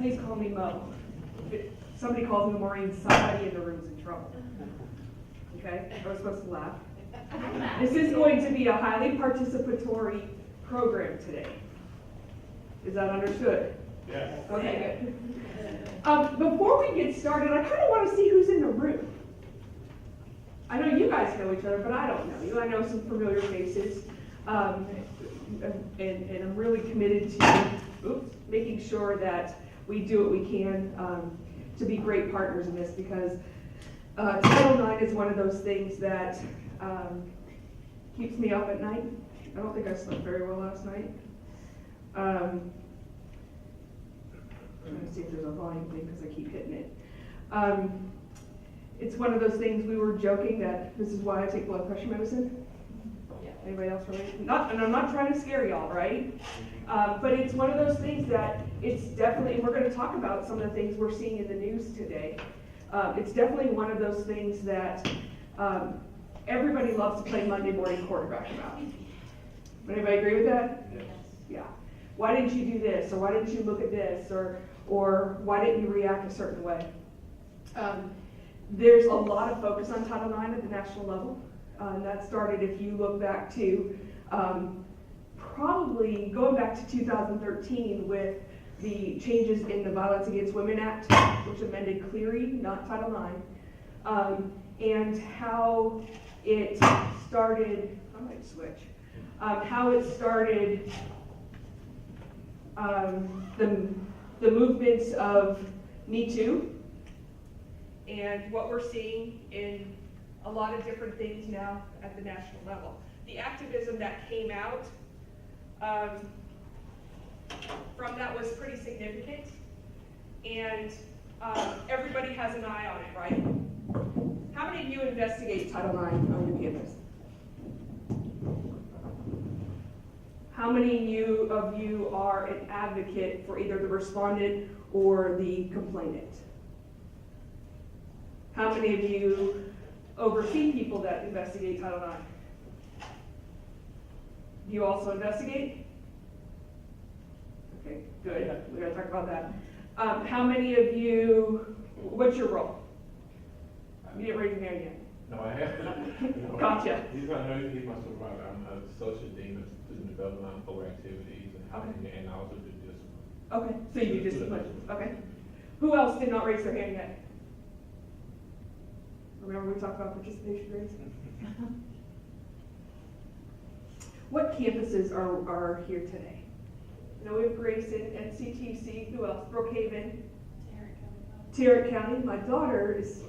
please call me Mo. If somebody calls me Maureen, somebody in the room's in trouble. Okay, I was supposed to laugh. This is going to be a highly participatory program today. Is that understood? Yes. Okay, good. Before we get started, I kind of want to see who's in the room. I know you guys know each other, but I don't know you. I know some familiar faces, and I'm really committed to making sure that we do what we can to be great partners in this, because Title IX is one of those things that keeps me up at night. I don't think I slept very well last night. I'm trying to see if there's a volume thing because I keep hitting it. It's one of those things, we were joking that this is why I take blood pressure medicine. Yeah. Anybody else relate? And I'm not trying to scare y'all, right? But it's one of those things that it's definitely, and we're going to talk about some of the things we're seeing in the news today. It's definitely one of those things that everybody loves to play Monday morning quarterback about. Anybody agree with that? Yes. Yeah. Why didn't you do this? Or why didn't you look at this? Or why didn't you react a certain way? There's a lot of focus on Title IX at the national level. That started, if you look back to, probably going back to 2013 with the changes in the Violence Against Women Act, which amended Clery, not Title IX, and how it started, I might switch, how it started the movements of Me Too, and what we're seeing in a lot of different things now at the national level. The activism that came out from that was pretty significant, and everybody has an eye on it, right? How many of you investigate Title IX on your campus? How many of you are an advocate for either the respondent or the complainant? How many of you oversee people that investigate Title IX? Do you also investigate? Okay, good. We're going to talk about that. How many of you, what's your role? You didn't raise your hand yet. No, I haven't. Gotcha. He's my supervisor. I'm an associate dean of student development and program activities, and I also do discipline. Okay, so you do discipline. Okay. Who else did not raise their hand yet? Remember we talked about participation rates? What campuses are here today? I know we have Grayson, NCTC, who else? Brookhaven, Tarrant County. My daughter is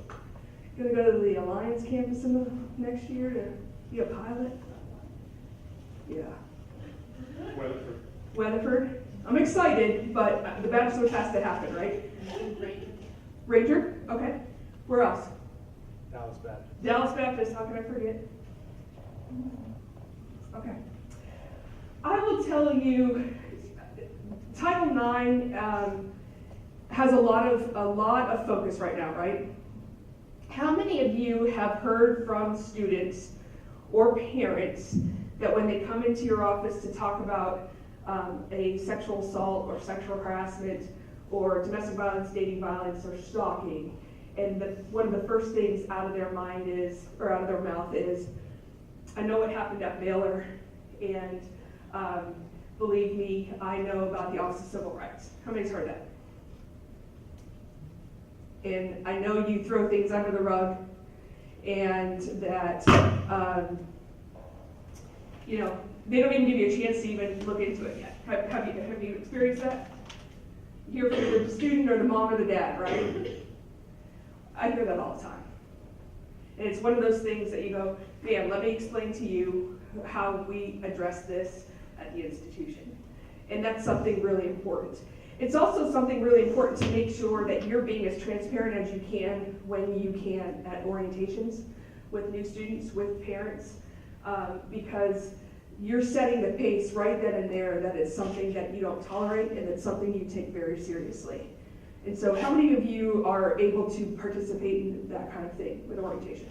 going to go to the Alliance campus in the next year to be a pilot. Yeah. Weatherford. I'm excited, but the bachelor's has to happen, right? Ranger? Okay. Where else? Dallas Baptist. Dallas Baptist, how can I forget? Okay. I will tell you, Title IX has a lot of focus right now, right? How many of you have heard from students or parents that when they come into your office to talk about a sexual assault or sexual harassment or domestic violence, dating violence, or stalking, and one of the first things out of their mind is, or out of their mouth is, I know what happened at Baylor, and believe me, I know about the Office of Civil Rights. How many's heard that? And I know you throw things under the rug, and that, they don't even give you a chance to even look into it yet. Have you experienced that? You hear from the student or the mom or the dad, right? I hear that all the time. And it's one of those things that you go, man, let me explain to you how we address this at the institution. And that's something really important. It's also something really important to make sure that you're being as transparent as you can when you can at orientations with new students, with parents, because you're setting the pace right then and there that it's something that you don't tolerate and it's something you take very seriously. And so how many of you are able to participate in that kind of thing with orientation?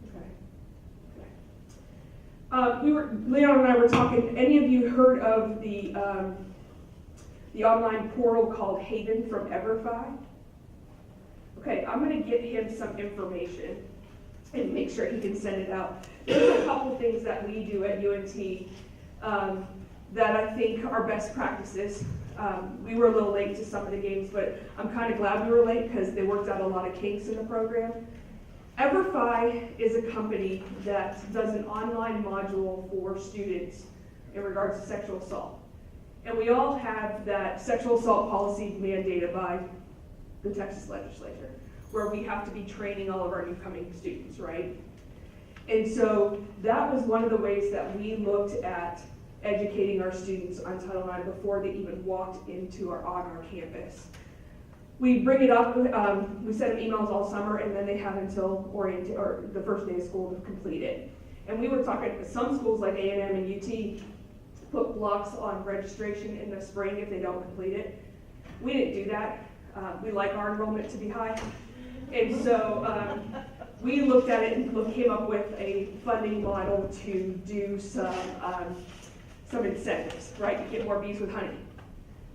Okay. Leon and I were talking, any of you heard of the the online portal called Haven from EverFi. Okay, I'm gonna get him some information and make sure he can send it out. There's a couple things that we do at UNT that I think are best practices. We were a little late to some of the games, but I'm kind of glad we were late because they worked out a lot of kinks in the program. EverFi is a company that does an online module for students in regards to sexual assault. And we all have that sexual assault policy mandated by the Texas legislature, where we have to be training all of our incoming students, right? And so that was one of the ways that we looked at educating our students on Title IX before they even walked into on our campus. We bring it up, we send them emails all summer, and then they have until the first day of school to complete it. And we were talking, some schools like A&M and UT put blocks on registration in the spring if they don't complete it. We didn't do that. We like our enrollment to be high. And so we looked at it and came up with a funding model to do some incentives, right? You get more bees with honey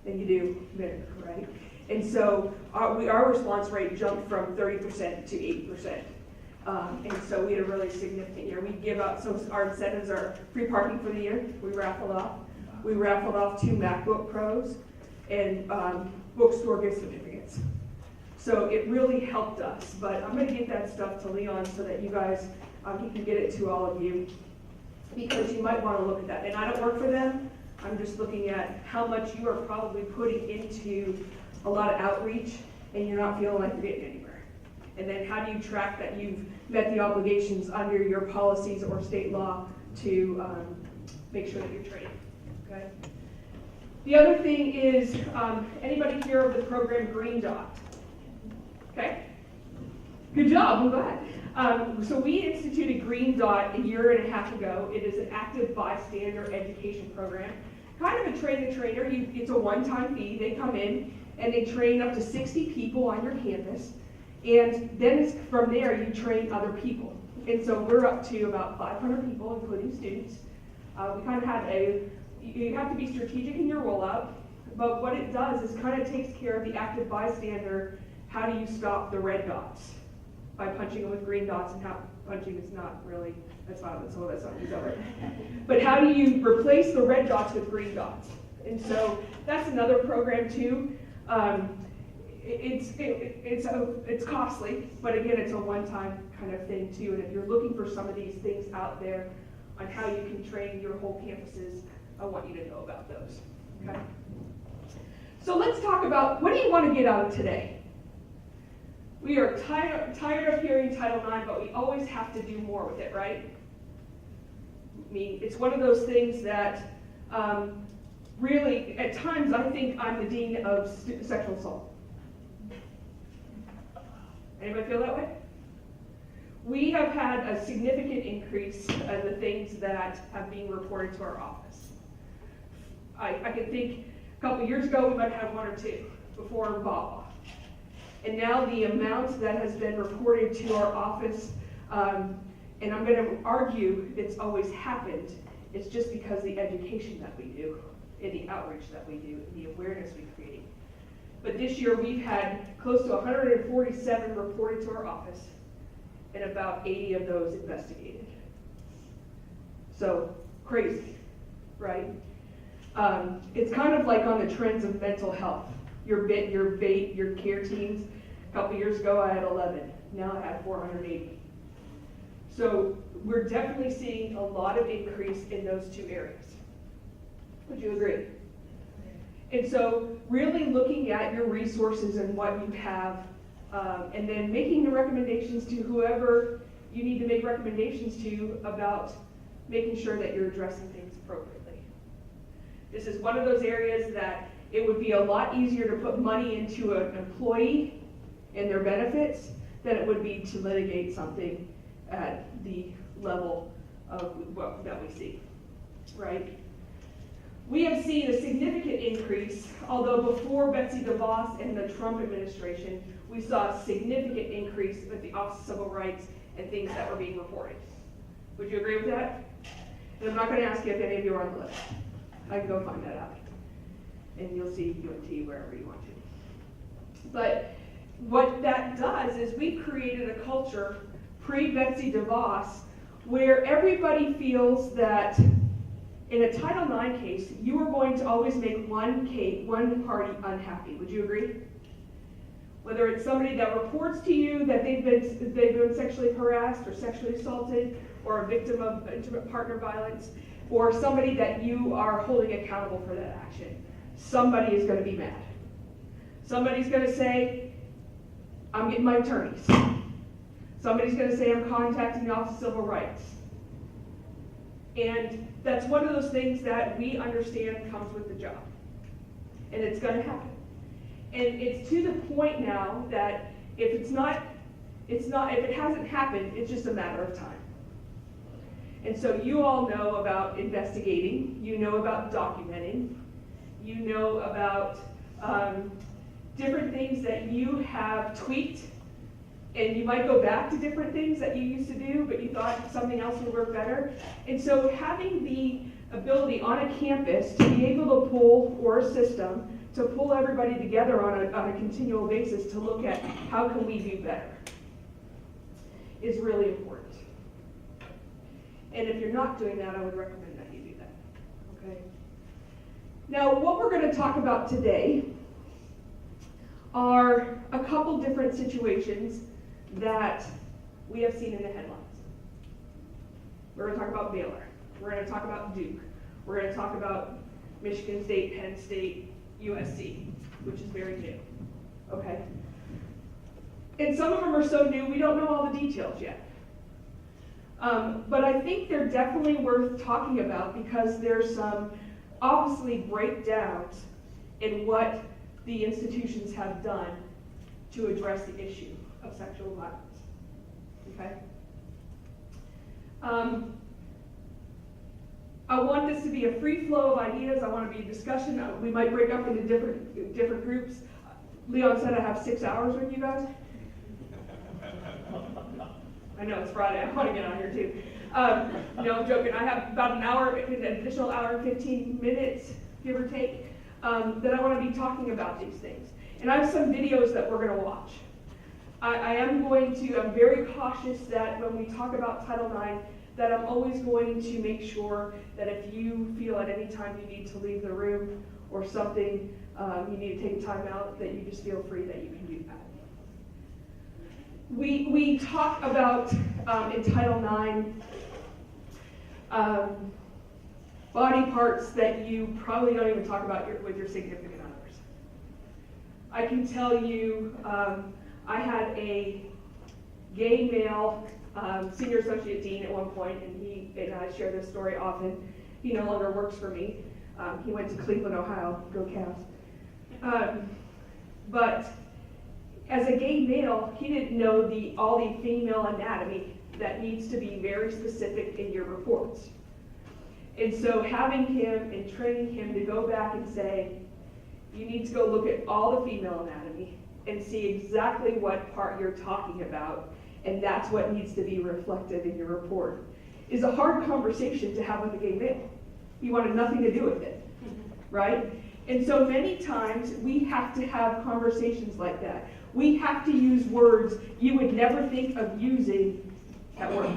than you do vinegar, right? And so our response rate jumped from 30% to 80%. And so we had a really significant year. We give out, so our incentives are free parking for the year, we raffled off. We raffled off 2 MacBook Pros and bookstore gift certificates. So it really helped us, but I'm gonna get that stuff to Leon so that you guys, he can get it to all of you, because you might wanna look at that. And I don't work for them, I'm just looking at how much you are probably putting into a lot of outreach and you're not feeling like you're getting anywhere. And then how do you track that you've met the obligations under your policies or state law to make sure that you're trained, okay? The other thing is, anybody hear of the program Green Dot? Okay, good job, I'm glad. So we instituted Green Dot a year and a half ago. It is an active bystander education program. Kind of a train-the-trainer, it's a one-time fee. They come in and they train up to 60 people on your campus. And then from there, you train other people. And so we're up to about 500 people, including students. We kind of have you have to be strategic in your rollout, but what it does is kind of takes care of the active bystander. How do you stop the red dots? By punching them with green dots, and how punching is not really, that's violent, so that's not used over. But how do you replace the red dots with green dots? And so that's another program too. It's costly, but again, it's a one-time kind of thing too. And if you're looking for some of these things out there on how you can train your whole campuses, I want you to know about those, okay? So let's talk about, what do you want to get out of today? We are tired of hearing Title IX, but we always have to do more with it, right? I mean, it's one of those things that really, at times, I think I'm the dean of sexual assault. Anybody feel that way? We have had a significant increase in the things that have been reported to our office. I can think a couple years ago we might have 1 or 2 before Bob. And now the amount that has been reported to our office, and I'm going to argue it's always happened, it's just because the education that we do, and the outreach that we do, and the awareness we create. But this year we've had close to 147 reported to our office, and about 80 of those investigated. So crazy, right? It's kind of like on the trends of mental health. Your care teams. A couple years ago I had 11. Now I have 480. So we're definitely seeing a lot of increase in those 2 areas. Would you agree? And so really looking at your resources and what you have, and then making the recommendations to whoever you need to make recommendations to about making sure that you're addressing things appropriately. This is one of those areas that it would be a lot easier to put money into an employee and their benefits than it would be to litigate something at the level of that we see, right? We have seen a significant increase, although before Betsy DeVos and the Trump administration, we saw a significant increase with the Office of Civil Rights and things that were being reported. Would you agree with that? And I'm not going to ask you if any of you are on the list. I can go find that out. and you'll see UNT wherever you want to. But what that does is we created a culture pre-Betsy DeVos where everybody feels that in a Title IX case, you are going to always make one party unhappy. Would you agree? Whether it's somebody that reports to you that they've been sexually harassed or sexually assaulted, or a victim of intimate partner violence, or somebody that you are holding accountable for that action, somebody is going to be mad. Somebody's going to say, I'm getting my attorneys. Somebody's going to say, I'm contacting the Office of Civil Rights. And that's one of those things that we understand comes with the job. And it's going to happen. And it's to the point now that if it hasn't happened, it's just a matter of time. And so you all know about investigating, you know about documenting, you know about different things that you have tweaked, and you might go back to different things that you used to do, but you thought something else would work better. And so having the ability on a campus to be able to pull, or a system, to pull everybody together on a continual basis to look at how can we do better is really important. And if you're not doing that, I would recommend that you do that, okay? Now, what we're going to talk about today are a couple different situations that we have seen in the headlines. We're going to talk about Baylor. We're going to talk about Duke. We're going to talk about Michigan State, Penn State, USC, which is very new, okay? And some of them are so new, we don't know all the details yet. But I think they're definitely worth talking about because there's some obviously breakdowns in what the institutions have done to address the issue of sexual violence, okay? I want this to be a free flow of ideas. I want to be a discussion. We might break up into different groups. Leon said I have 6 hours with you guys. I know it's Friday. I want to get out here too. No, I'm joking. I have about an hour, an additional hour and 15 minutes, give or take, that I want to be talking about these things. And I have some videos that we're going to watch. I'm very cautious that when we talk about Title IX, that I'm always going to make sure that if you feel at any time you need to leave the room or something, you need to take time out, that you just feel free that you can do that. We talk about, in Title IX, body parts that you probably don't even talk about with your significant others. I can tell you, I had a gay male senior associate dean at one point, and he and I share this story often. He no longer works for me. He went to Cleveland, Ohio. Go Cavs. But as a gay male, he didn't know all the female anatomy that needs to be very specific in your reports. And so having him and training him to go back and say, you need to go look at all the female anatomy and see exactly what part you're talking about, and that's what needs to be reflected in your report, is a hard conversation to have with a gay male. He wanted nothing to do with it, right? And so many times we have to have conversations like that. We have to use words you would never think of using at work.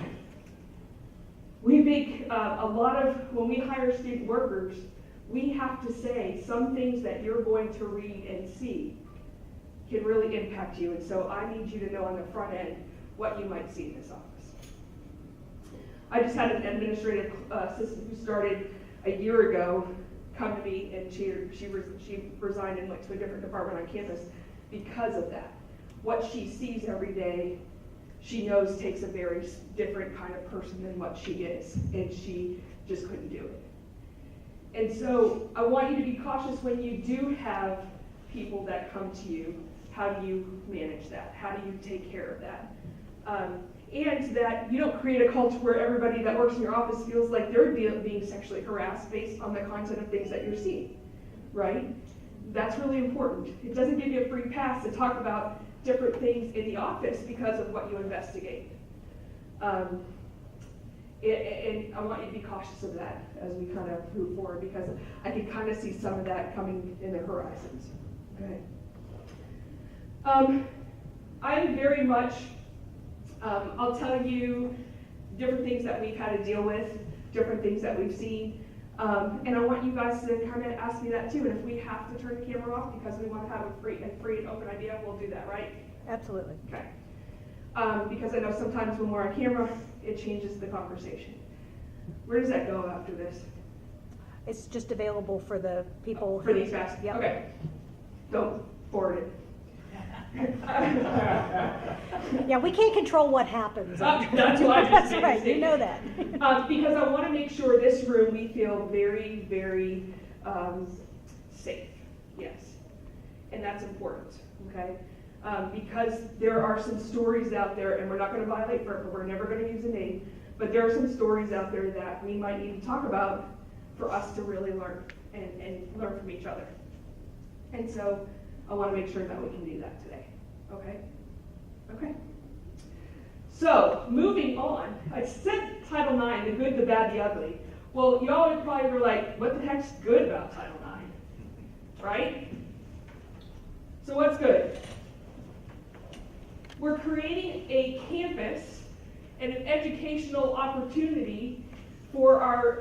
We make a lot of, when we hire student workers, we have to say some things that you're going to read and see can really impact you. And so I need you to know on the front end what you might see in this office. I just had an administrative assistant who started a year ago come to me, and she resigned and went to a different department on campus because of that. What she sees every day, she knows takes a very different kind of person than what she is, and she just couldn't do it. And so I want you to be cautious when you do have people that come to you. How do you manage that? How do you take care of that? And that you don't create a culture where everybody that works in your office feels like they're being sexually harassed based on the content of things that you're seeing, right? That's really important. It doesn't give you a free pass to talk about different things in the office because of what you investigate. And I want you to be cautious of that as we kind of move forward, because I can kind of see some of that coming in the horizons. Okay. I'm very much, I'll tell you different things that we've had to deal with, different things that we've seen, and I want you guys to kind of ask me that too. And if we have to turn the camera off because we want to have a free and open idea, we'll do that, right? Absolutely. Okay. Because I know sometimes when we're on camera, it changes the conversation. Where does that go after this? It's just available for the people. For these guys? Yep. Okay. Don't forward it. Yeah, we can't control what happens. That's why I just That's right, you know that. Because I want to make sure this room we feel very, very safe. Yes. And that's important, okay? Because there are some stories out there, and we're not going to violate FERPA, we're never going to use a name, but there are some stories out there that we might need to talk about for us to really learn and learn from each other. And so I want to make sure that we can do that today. Okay? Okay. So, moving on, I said Title IX, the good, the bad, the ugly. Well, y'all probably were like, what the heck's good about Title IX? Right? So what's good? We're creating a campus and an educational opportunity for our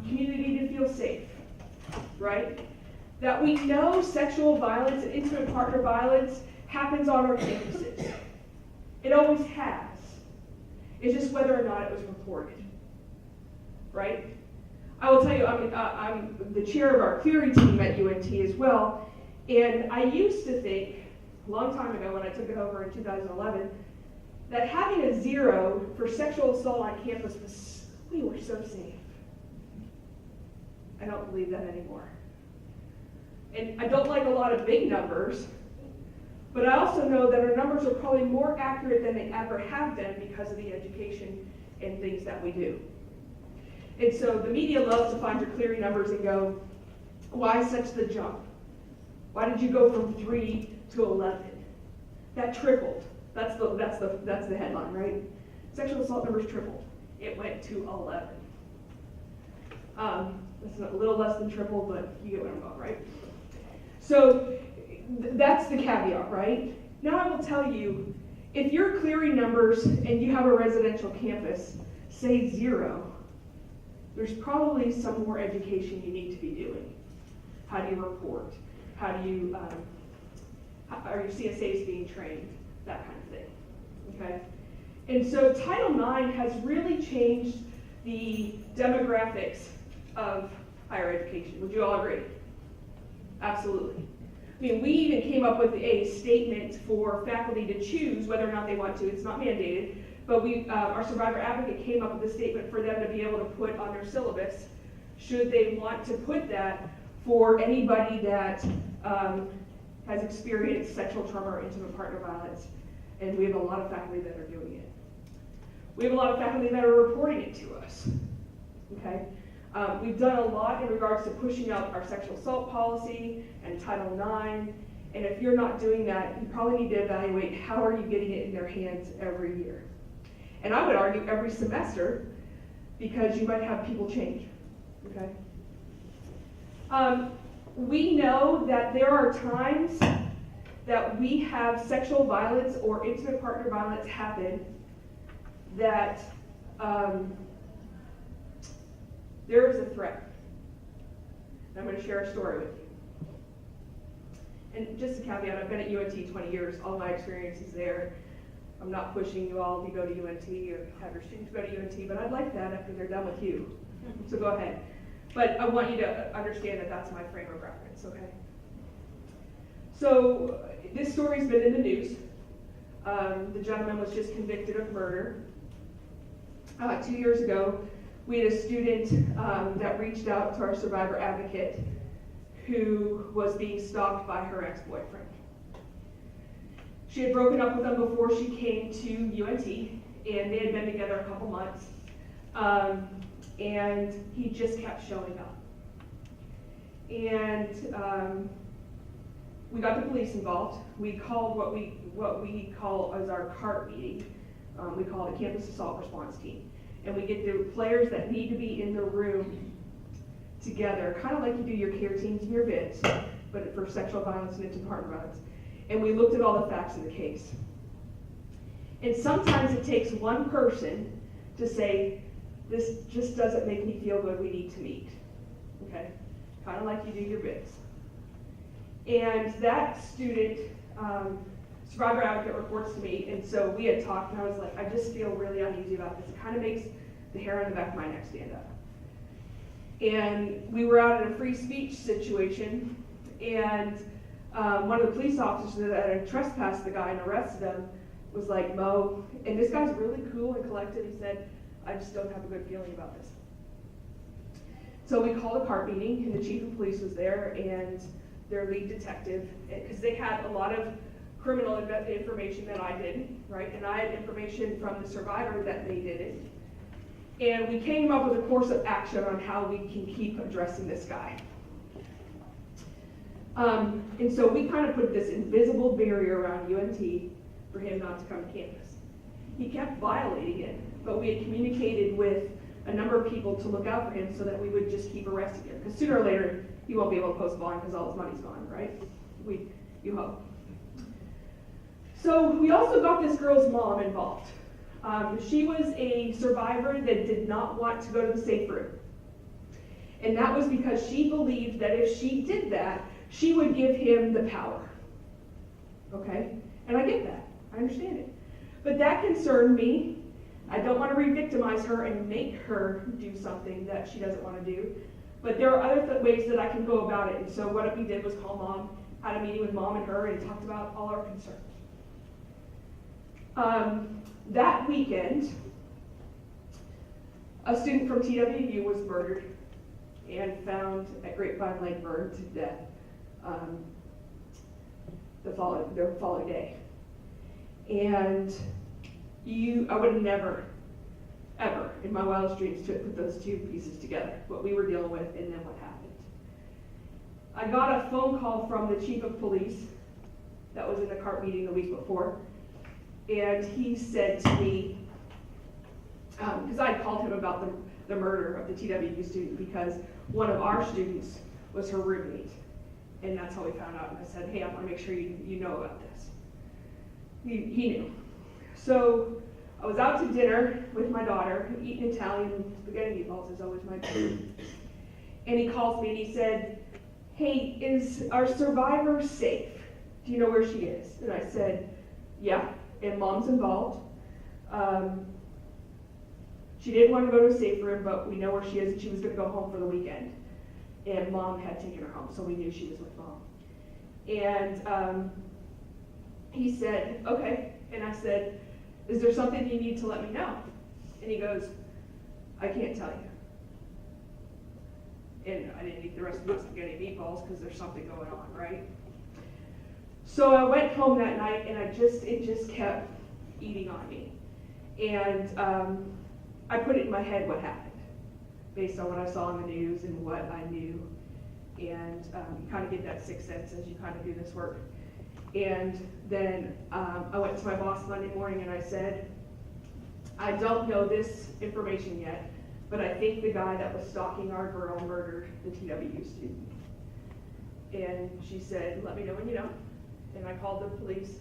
community to feel safe, right? That we know sexual violence and intimate partner violence happens on our campuses. It always has. It's just whether or not it was reported, right? I will tell you, I'm the chair of our Clery team at UNT as well, and I used to think, a long time ago when I took it over in 2011, that having a 0 for sexual assault on campus was, we were so safe. I don't believe that anymore. And I don't like a lot of big numbers, but I also know that our numbers are probably more accurate than they ever have been because of the education and things that we do. And so the media loves to find your Clery numbers and go, why such the jump? Why did you go from 3 to 11? That tripled. That's the headline, right? Sexual assault numbers tripled. It went to 11. That's a little less than triple, but you get what I'm going, right? So that's the caveat, right? Now I will tell you, if your Clery numbers and you have a residential campus say 0, there's probably some more education you need to be doing. How do you report? How do you, are your CSAs being trained? That kind of thing, okay? And so Title IX has really changed the demographics of higher education. Would you all agree? Absolutely. I mean, we even came up with a statement for faculty to choose whether or not they want to. It's not mandated, but our survivor advocate came up with a statement for them to be able to put on their syllabus, should they want to put that for anybody that has experienced sexual trauma or intimate partner violence. And we have a lot of faculty that are doing it. We have a lot of faculty that are reporting it to us, okay? We've done a lot in regards to pushing out our sexual assault policy and Title IX, and if you're not doing that, you probably need to evaluate how are you getting it in their hands every year. And I would argue every semester, because you might have people change, okay? We know that there are times that we have sexual violence or intimate partner violence happen that there is a threat. And I'm going to share a story with you. And just a caveat, I've been at UNT 20 years. All my experience is there. I'm not pushing you all to go to UNT or have your students go to UNT, but I'd like that after they're done with you. So go ahead. But I want you to understand that that's my frame of reference, okay? So this story's been in the news. The gentleman was just convicted of murder. 2 years ago, we had a student that reached out to our survivor advocate who was being stalked by her ex-boyfriend. She had broken up with him before she came to UNT, and they had been together a couple months. And he just kept showing up. And we got the police involved. We called what we call as our CART meeting. We call it a Campus Assault Response Team. and we get the players that need to be in the room together, kind of like you do your care teams and your VITs, but for sexual violence and intimate partner violence. And we looked at all the facts of the case. And sometimes it takes one person to say, this just doesn't make me feel good, we need to meet. Okay? Kind of like you do your VITs. And that student, survivor advocate, reports to me, and so we had talked, and I was like, I just feel really uneasy about this. It kind of makes the hair on the back of my neck stand up. And we were out in a free speech situation, and one of the police officers that had trespassed the guy and arrested him was like, Mo, and this guy's really cool and collected. He said, I just don't have a good feeling about this. So we called a CART meeting, and the chief of police was there, and their lead detective, because they had a lot of criminal information that I didn't, right? And I had information from the survivor that they didn't. And we came up with a course of action on how we can keep addressing this guy. And so we kind of put this invisible barrier around UNT for him not to come to campus. He kept violating it, but we had communicated with a number of people to look out for him so that we would just keep arresting him. Because sooner or later, he won't be able to post bond because all his money's gone, right? You hope. So we also got this girl's mom involved. She was a survivor that did not want to go to the safe room. And that was because she believed that if she did that, she would give him the power. Okay? And I get that. I understand it. But that concerned me. I don't want to re-victimize her and make her do something that she doesn't want to do. But there are other ways that I can go about it. And so what we did was call mom, had a meeting with mom and her, and talked about all our concerns. That weekend, a student from TWU was murdered and found at Grapevine Lake burned to death the following day. And I would have never, ever, in my wildest dreams, to put those two pieces together, what we were dealing with and then what happened. I got a phone call from the chief of police that was in the CART meeting the week before, and he said to me, because I had called him about the murder of the TWU student because one of our students was her roommate, and that's how we found out. And I said, hey, I want to make sure you know about this. He knew. So I was out to dinner with my daughter, eating Italian spaghetti meatballs is always my favorite. And he calls me and he said, hey, is our survivor safe? Do you know where she is? And I said, yeah, and mom's involved. She didn't want to go to a safe room, but we know where she is, and she was going to go home for the weekend. And mom had taken her home, so we knew she was with mom. And he said, okay. And I said, is there something you need to let me know? And he goes, I can't tell you. And I didn't eat the rest of the spaghetti meatballs because there's something going on, right? So I went home that night, and it just kept eating on me. And I put it in my head what happened, based on what I saw in the news and what I knew. And you kind of get that sixth sense as you kind of do this work. And then I went to my boss Monday morning and I said, I don't know this information yet, but I think the guy that was stalking our girl murdered the TWU student. And she said, let me know when you know. And I called the police,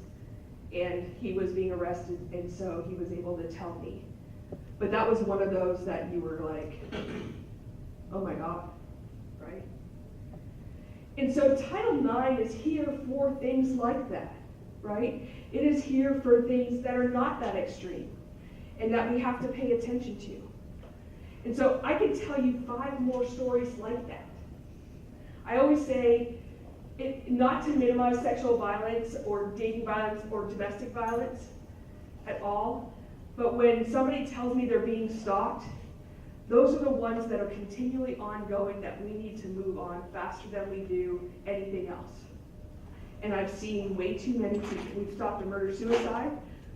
and he was being arrested, and so he was able to tell me. But that was one of those that you were like, oh my God, right? And so Title IX is here for things like that, right? It is here for things that are not that extreme and that we have to pay attention to. And so I could tell you 5 more stories like that. I always say, not to minimize sexual violence or dating violence or domestic violence at all, but when somebody tells me they're being stalked, those are the ones that are continually ongoing that we need to move on faster than we do anything else. And I've seen way too many people. We've stopped a murder-suicide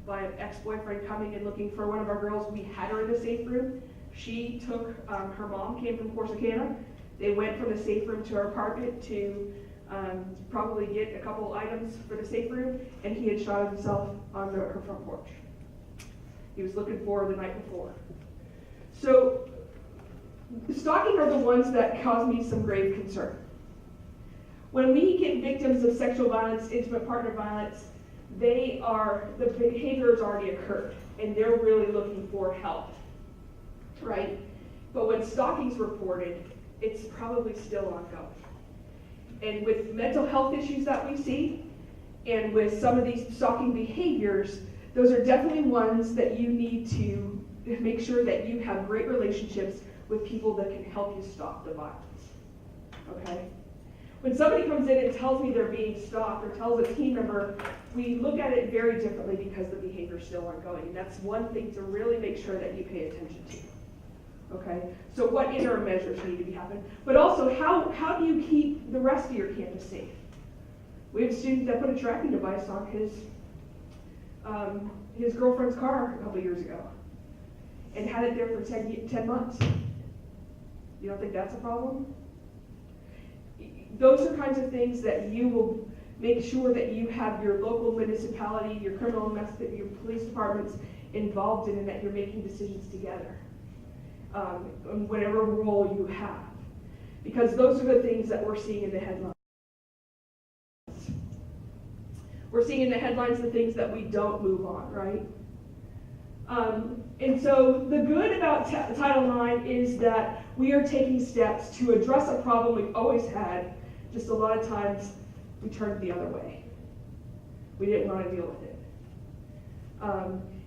by an ex-boyfriend coming and looking for one of our girls. We had her in the safe room. She took, her mom came from Corsicana. They went from the safe room to her apartment to probably get a couple items for the safe room, and he had shot himself on her front porch. He was looking for her the night before. So, stalking are the ones that cause me some grave concern. When we get victims of sexual violence, intimate partner violence, the behavior has already occurred, and they're really looking for help, right? But when stalking's reported, it's probably still ongoing. And with mental health issues that we see, and with some of these stalking behaviors, those are definitely ones that you need to make sure that you have great relationships with people that can help you stop the violence, okay? When somebody comes in and tells me they're being stalked or tells a team member, we look at it very differently because the behavior is still ongoing. And that's one thing to really make sure that you pay attention to. Okay? So what interim measures need to be happening? But also, how do you keep the rest of your campus safe? We have a student that put a tracking device on his girlfriend's car a couple years ago and had it there for 10 months. You don't think that's a problem? Those are kinds of things that you will make sure that you have your local municipality, your criminal investigation, your police departments involved in, and that you're making decisions together, in whatever role you have. Because those are the things that we're seeing in the headlines. We're seeing in the headlines the things that we don't move on, right? And so the good about Title IX is that we are taking steps to address a problem we've always had. Just a lot of times we turned the other way. We didn't want to deal with it.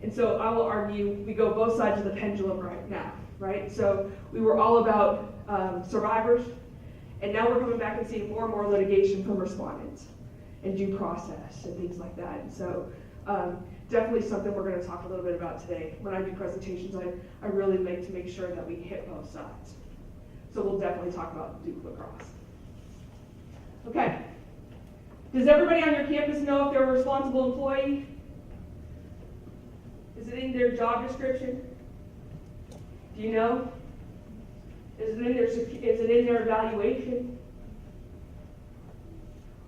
And so I will argue we go both sides of the pendulum right now, right? So we were all about survivors, and now we're coming back and seeing more and more litigation from respondents and due process and things like that. And so definitely something we're going to talk a little bit about today. When I do presentations, I really like to make sure that we hit both sides. So we'll definitely talk about Duke lacrosse. Okay. Does everybody on your campus know if they're a responsible employee? Is it in their job description? Do you know? Is it in their evaluation?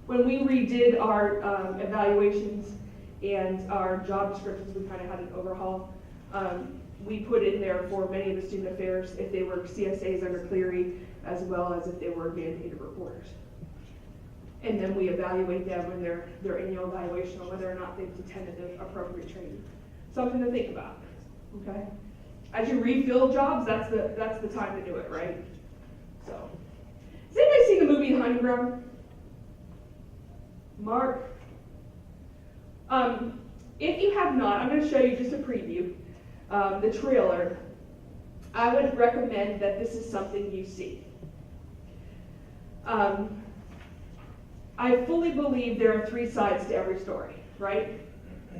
When we redid our evaluations and our job descriptions, we kind of had an overhaul. We put in there for many of the student affairs if they were CSAs under Cleary, as well as if they were mandated reporters. And then we evaluate them in their annual evaluation on whether or not they've attended the appropriate training. Something to think about, okay? As you refill jobs, that's the time to do it, right? So, has anybody seen the movie Honey Ground? Mark? If you have not, I'm going to show you just a preview, the trailer. I would recommend that this is something you see. I fully believe there are three sides to every story, right?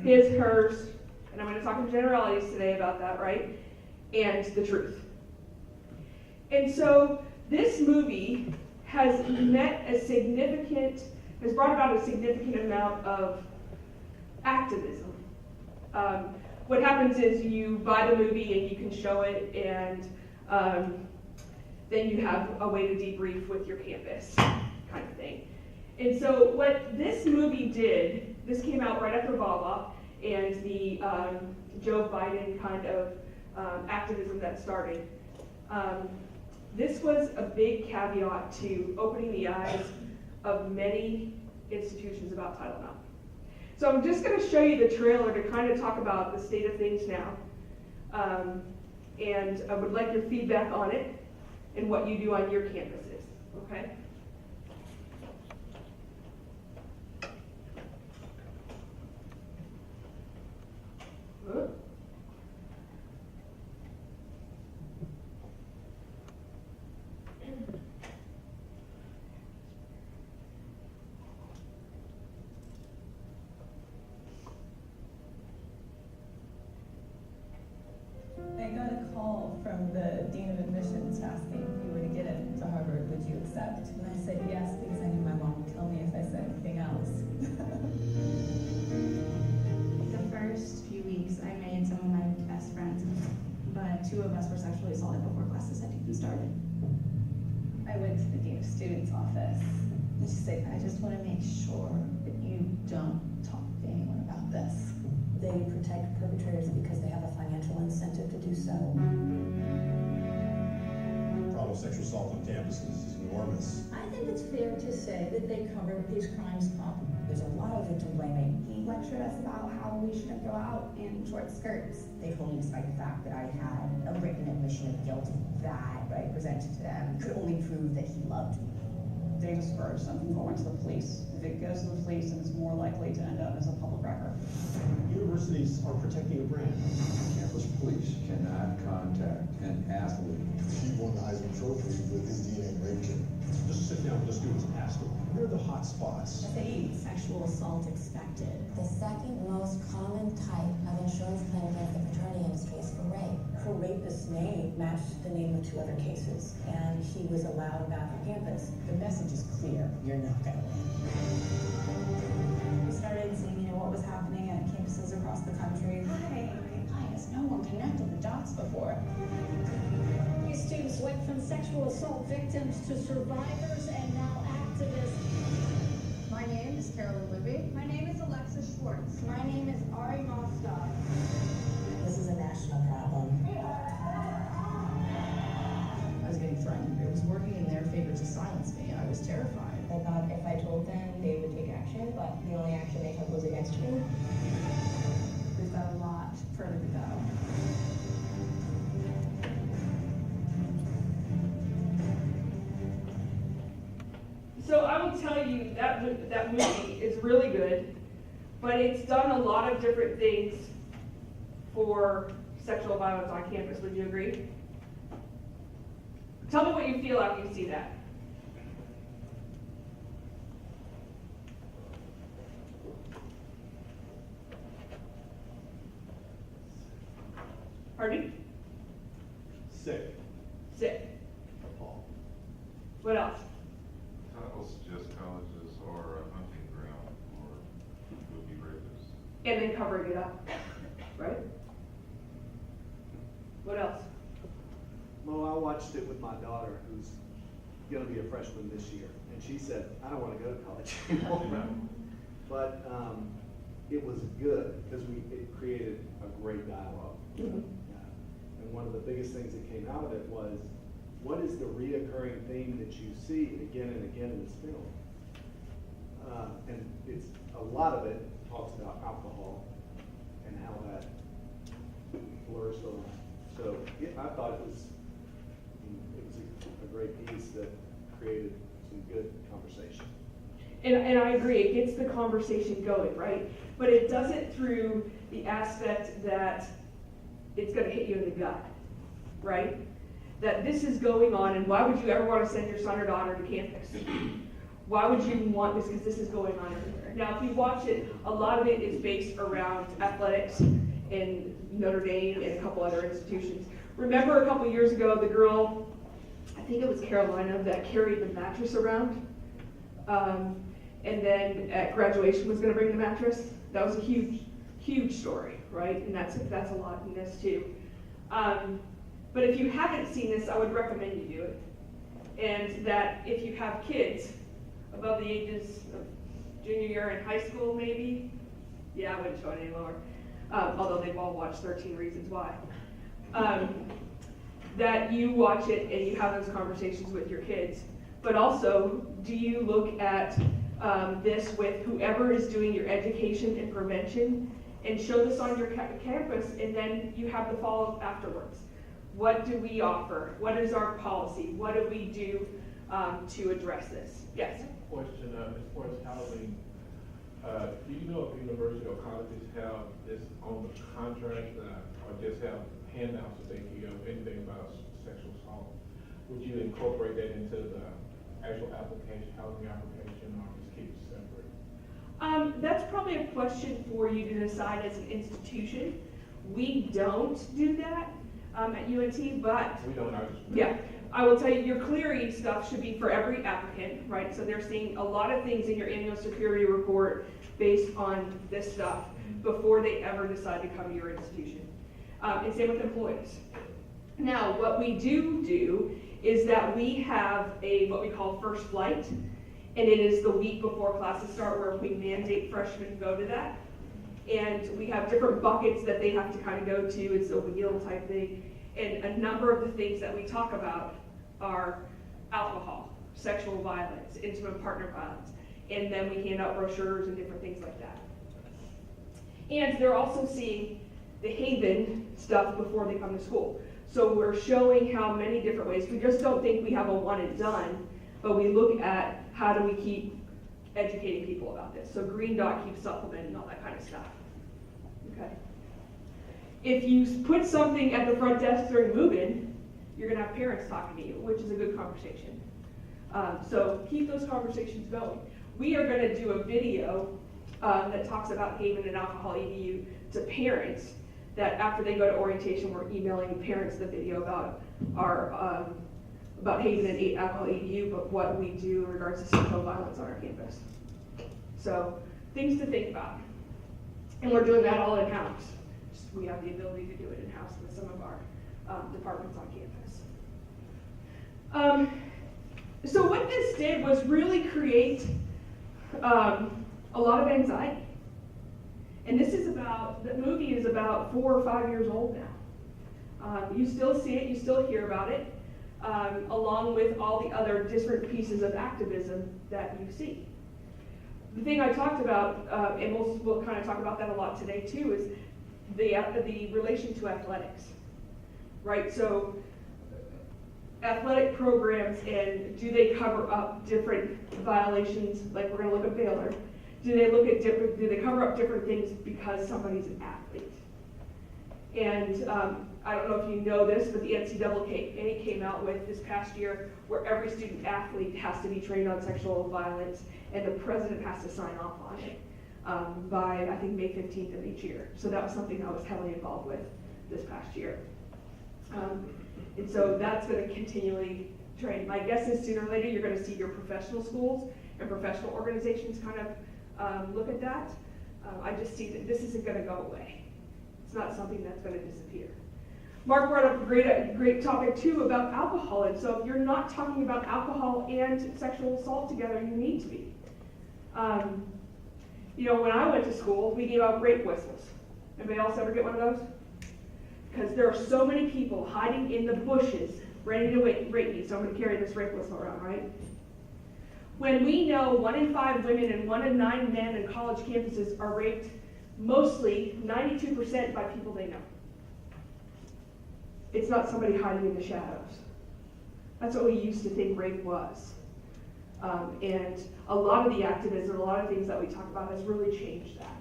His, hers, and I'm going to talk in generalities today about that, right? And the truth. And so this movie has brought about a significant amount of activism. What happens is you buy the movie and you can show it, and then you have a way to debrief with your campus, kind of thing. And so what this movie did, this came out right after Baba and the Joe Biden kind of activism that started. This was a big caveat to opening the eyes of many institutions about Title IX. So I'm just going to show you the trailer to kind of talk about the state of things now. And I would like your feedback on it and what you do on your campuses, okay? I got a call from the Dean of Admissions asking if you were to get into Harvard, would you accept? And I said yes, because I knew my mom would tell me if I said anything else. The first few weeks, I made some of my best friends, but two of us were sexually assaulted before classes had even started. I went to the Dean of Students office, and she said, I just want to make sure that you don't talk to anyone about this. They protect perpetrators because they have a financial incentive to do so. assault on campus is enormous. I think it's fair to say that they cover these crimes up. There's a lot of victim blaming. He lectured us about how we shouldn't go out in short skirts. They told me, despite the fact that I had a written admission of guilt that I presented to them could only prove that he loved me. They discourage them from going to the police. If it goes to the police, then it's more likely to end up as a public record. Universities are protecting a brand. Campus police cannot contact an athlete. He won the Heisman Trophy with his DNA rape kit. Just sit down with the students and ask them, where are the hot spots? Sexual assault expected. The second most common type of insurance claim against the fraternity industry is for rape. Her rapist's name matched the name of 2 other cases, and he was allowed back on campus. The message is clear, you're not gonna win. We started seeing, what was happening at campuses across the country. Hi, has no one connected the dots before? These students went from sexual assault victims to survivors and now activists. My name is Carolyn Libby. My name is Alexis Schwartz. My name is Ari Mostov. This is a national problem. I was getting threatened. It was working in their favor to silence me. I was terrified. I thought if I told them, they would take action, but the only action they took was against me. We've got a lot further to go. So I will tell you that movie is really good, but it's done a lot of different things for sexual violence on campus. Would you agree? Tell me what you feel after you see that. Pardon me? Sick. Sick. Appalled. What else? Titles suggest colleges are a hunting ground for would-be rapists. And then covering it up, right? What else? Well, I watched it with my daughter, who's going to be a freshman this year, and she said, "I don't want to go to college anymore." But it was good because it created a great dialogue. Mm-hmm. And one of the biggest things that came out of it was, what is the reoccurring theme that you see again and again in this film? And it's a lot of it talks about alcohol and how that flourished on. So I thought it was a great piece that created some good conversation. And I agree, it gets the conversation going, right? But it does it through the aspect that it's going to hit you in the gut, right? That this is going on, and why would you ever want to send your son or daughter to campus? Why would you want this? Because this is going on everywhere. Now, if you watch it, a lot of it is based around athletics in Notre Dame and a couple other institutions. Remember a couple years ago, the girl, I think it was Carolina, that carried the mattress around, and then at graduation was going to bring the mattress? That was a huge story, right? And that's a lot in this too. But if you haven't seen this, I would recommend you do it. And that if you have kids above the ages of junior year in high school, maybe, yeah, I wouldn't show it any lower, although they've all watched 13 Reasons Why. That you watch it and you have those conversations with your kids. But also, do you look at this with whoever is doing your education and prevention and show this on your campus, and then you have the follow-up afterwards. What do we offer? What is our policy? What do we do to address this? Yes? Question, as far as housing, do you know if university or colleges have this on the contract or just have handouts that they give anything about sexual assault? Would you incorporate that into the actual application, housing application, or just keep it separate? That's probably a question for you to decide as an institution. We don't do that at UNT, but we don't. Yeah, I will tell you, your clearing stuff should be for every applicant, right? So they're seeing a lot of things in your annual security report based on this stuff before they ever decide to come to your institution. And same with employees. Now, what we do is that we have what we call first flight, and it is the week before classes start where we mandate freshmen go to that. And we have different buckets that they have to kind of go to. It's a wheel type thing. And a number of the things that we talk about are alcohol, sexual violence, intimate partner violence, and then we hand out brochures and different things like that. And they're also seeing the Haven stuff before they come to school. So we're showing how many different ways. We just don't think we have a one and done, but we look at how do we keep educating people about this. So Green Dot keeps supplementing all that kind of stuff. Okay. If you put something at the front desk during move-in, you're going to have parents talking to you, which is a good conversation. So keep those conversations going. We are going to do a video that talks about Haven and Alcohol EDU to parents, that after they go to orientation, we're emailing parents the video about our about Haven and Alcohol EDU, but what we do in regards to sexual violence on our campus. So things to think about. And we're doing that all in-house. We have the ability to do it in-house with some of our departments on campus. So what this did was really create a lot of anxiety. And this is about, the movie is about 4 or 5 years old now. You still see it, you still hear about it, along with all the other different pieces of activism that you see. The thing I talked about, and we'll kind of talk about that a lot today too, is the relation to athletics, right? So athletic programs, and do they cover up different violations? Like we're going to look at Baylor. Do they cover up different things because somebody's an athlete? And I don't know if you know this, but the NCAA came out with this past year where every student athlete has to be trained on sexual violence, and the president has to sign off on it by, I think, May 15th of each year. So that was something I was heavily involved with this past year. And so that's going to continually train. My guess is sooner or later you're going to see your professional schools and professional organizations kind of look at that. I just see that this isn't going to go away. It's not something that's going to disappear. Mark brought up a great topic too about alcohol. And so if you're not talking about alcohol and sexual assault together, you need to be. You know, when I went to school, we gave out rape whistles. Anybody else ever get one of those? Because there are so many people hiding in the bushes ready to rape me, so I'm going to carry this rape whistle around, right? When we know 1 in 5 women and 1 in 9 men in college campuses are raped, mostly 92% by people they know. It's not somebody hiding in the shadows. That's what we used to think rape was. And a lot of the activism, a lot of things that we talk about has really changed that.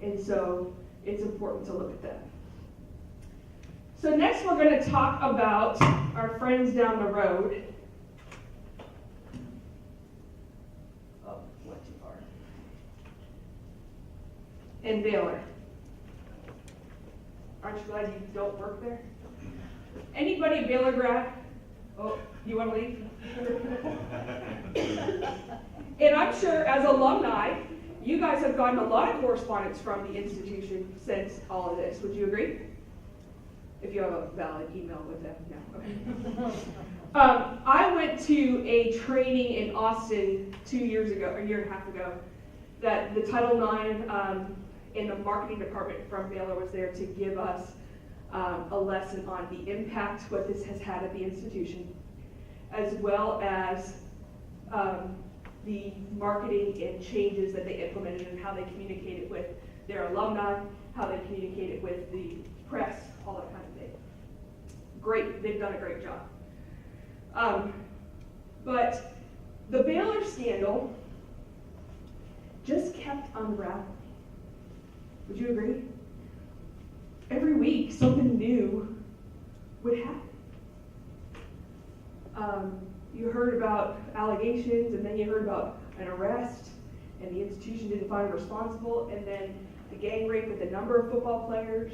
And so it's important to look at that. So next we're going to talk about our friends down the road. Oh, went too far. And Baylor. Aren't you glad you don't work there? Anybody Baylor grad? Oh, you want to leave? And I'm sure as alumni, you guys have gotten a lot of correspondence from the institution since all of this. Would you agree? If you have a valid email with them, no. Okay. I went to a training in Austin 2 years ago, or a year and a half ago, that the Title IX and the marketing department from Baylor was there to give us a lesson on the impact what this has had at the institution, as well as the marketing and changes that they implemented and how they communicated with their alumni, how they communicated with the press, all that kind of thing. Great, they've done a great job. But the Baylor scandal just kept unraveling. Would you agree? Every week, something new would happen. You heard about allegations, and then you heard about an arrest, and the institution didn't find him responsible, and then the gang rape with a number of football players.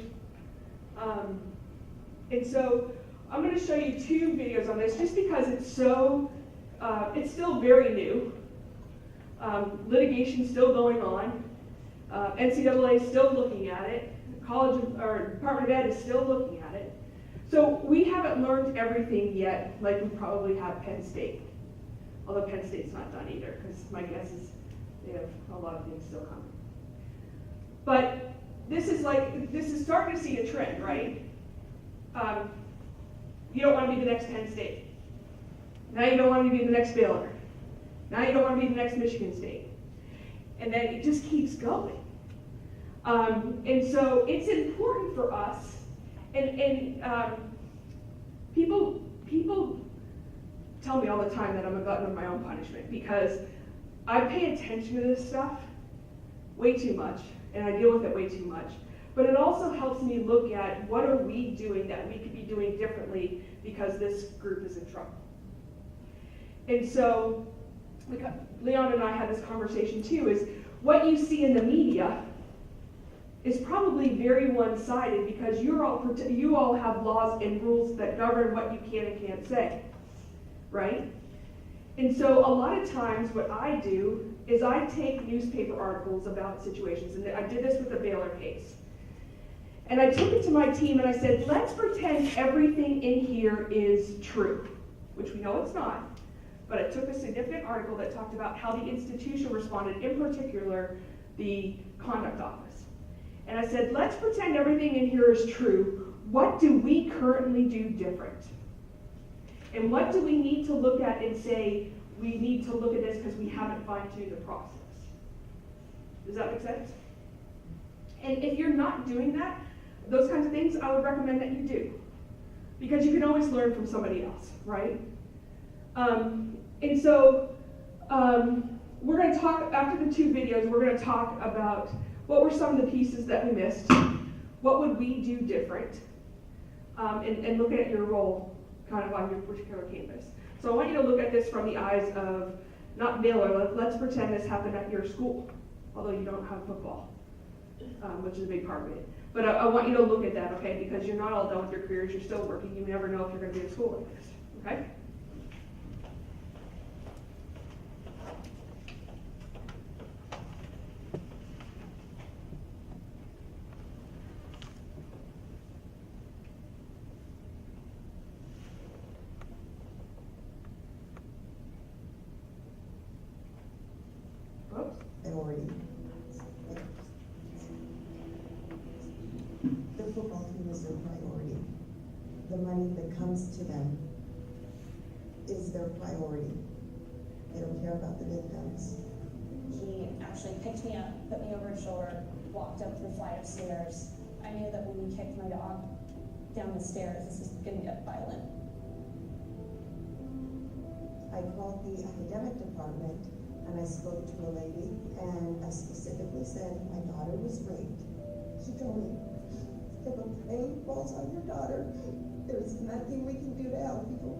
And so I'm going to show you 2 videos on this, just because it's so, it's still very new. Litigation's still going on. NCAA is still looking at it. College or Department of Ed is still looking at it. So we haven't learned everything yet, like we probably have Penn State. Although Penn State's not done either, because my guess is they have a lot of things still coming. But this is starting to see a trend, right? You don't want to be the next Penn State. Now you don't want to be the next Baylor. Now you don't want to be the next Michigan State. And then it just keeps going. And so it's important for us, and people tell me all the time that I'm a glutton of my own punishment, because I pay attention to this stuff way too much, and I deal with it way too much. But it also helps me look at what are we doing that we could be doing differently because this group is in trouble. And so Leon and I had this conversation too, is what you see in the media is probably very one-sided, because you all have laws and rules that govern what you can and can't say, right? And so a lot of times what I do is I take newspaper articles about situations, and I did this with the Baylor case. And I took it to my team and I said, let's pretend everything in here is true, which we know it's not. But I took a significant article that talked about how the institution responded, in particular, the conduct office. And I said, let's pretend everything in here is true. What do we currently do different? And what do we need to look at and say, we need to look at this because we haven't fine-tuned the process? Does that make sense? And if you're not doing that, those kinds of things, I would recommend that you do. Because you can always learn from somebody else, right? And so we're going to talk, after the 2 videos, we're going to talk about what were some of the pieces that we missed, what would we do different, and looking at your role kind of on your particular campus. So I want you to look at this from the eyes of, not Baylor, let's pretend this happened at your school, although you don't have football, which is a big part of it. But I want you to look at that, okay, because you're not all done with your careers, you're still working, you never know if you're going to be in school like this, okay? Priority. The football team is their priority. The money that comes to them is their priority. They don't care about the victims. He actually picked me up, put me over his shoulder, walked up the flight of stairs. I knew that when he kicked my dog down the stairs, this was going to get violent. I called the academic department and I spoke to a lady and I specifically said, my daughter was raped. She told me, if a plane falls on your daughter, there's nothing we can do to help you.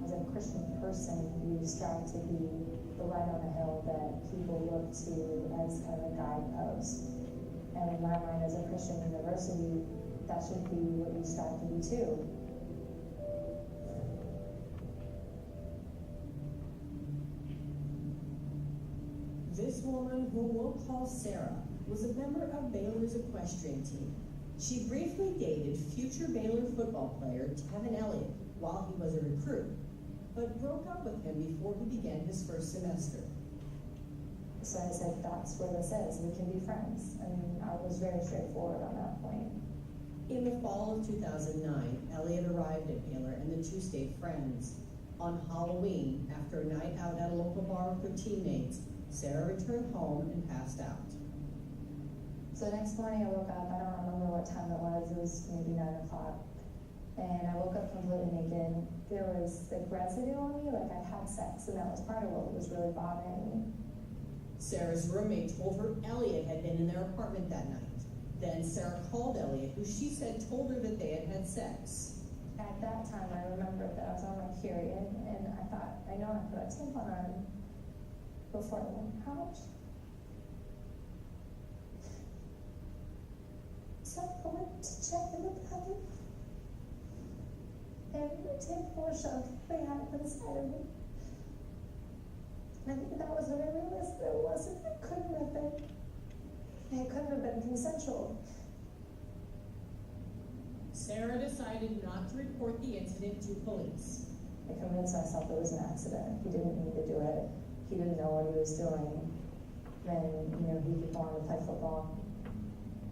As a Christian person, you strive to be the light on the hill that people look to as kind of a guidepost. And in my mind, as a Christian university, that should be what you strive to be too. This woman, who we'll call Sarah, was a member of Baylor's equestrian team. She briefly dated future Baylor football player Tevin Elliott while he was a recruit, but broke up with him before he began his first semester. So I said, that's where this is, we can be friends. And I was very straightforward on that point. In the fall of 2009, Elliott arrived at Baylor and the two stayed friends. On Halloween, after a night out at a local bar with her teammates, Sarah returned home and passed out. So the next morning I woke up, I don't remember what time it was maybe 9 o'clock. And I woke up completely naked. There was like residue on me, like I'd had sex, and that was part of what was really bothering me. Sarah's roommate told her Elliott had been in their apartment that night. Then Sarah called Elliott, who she said told her that they had had sex. At that time, I remembered that I was on my period, and I thought, I know I put a tampon on before I went out. So I went to check in the bathroom, and the tampon was shoved way out inside of me. And I think that was when I realized that it couldn't have been consensual. Sarah decided not to report the incident to police. I convinced myself it was an accident. He didn't need to do it. He didn't know what he was doing. Then, he could go on to play football.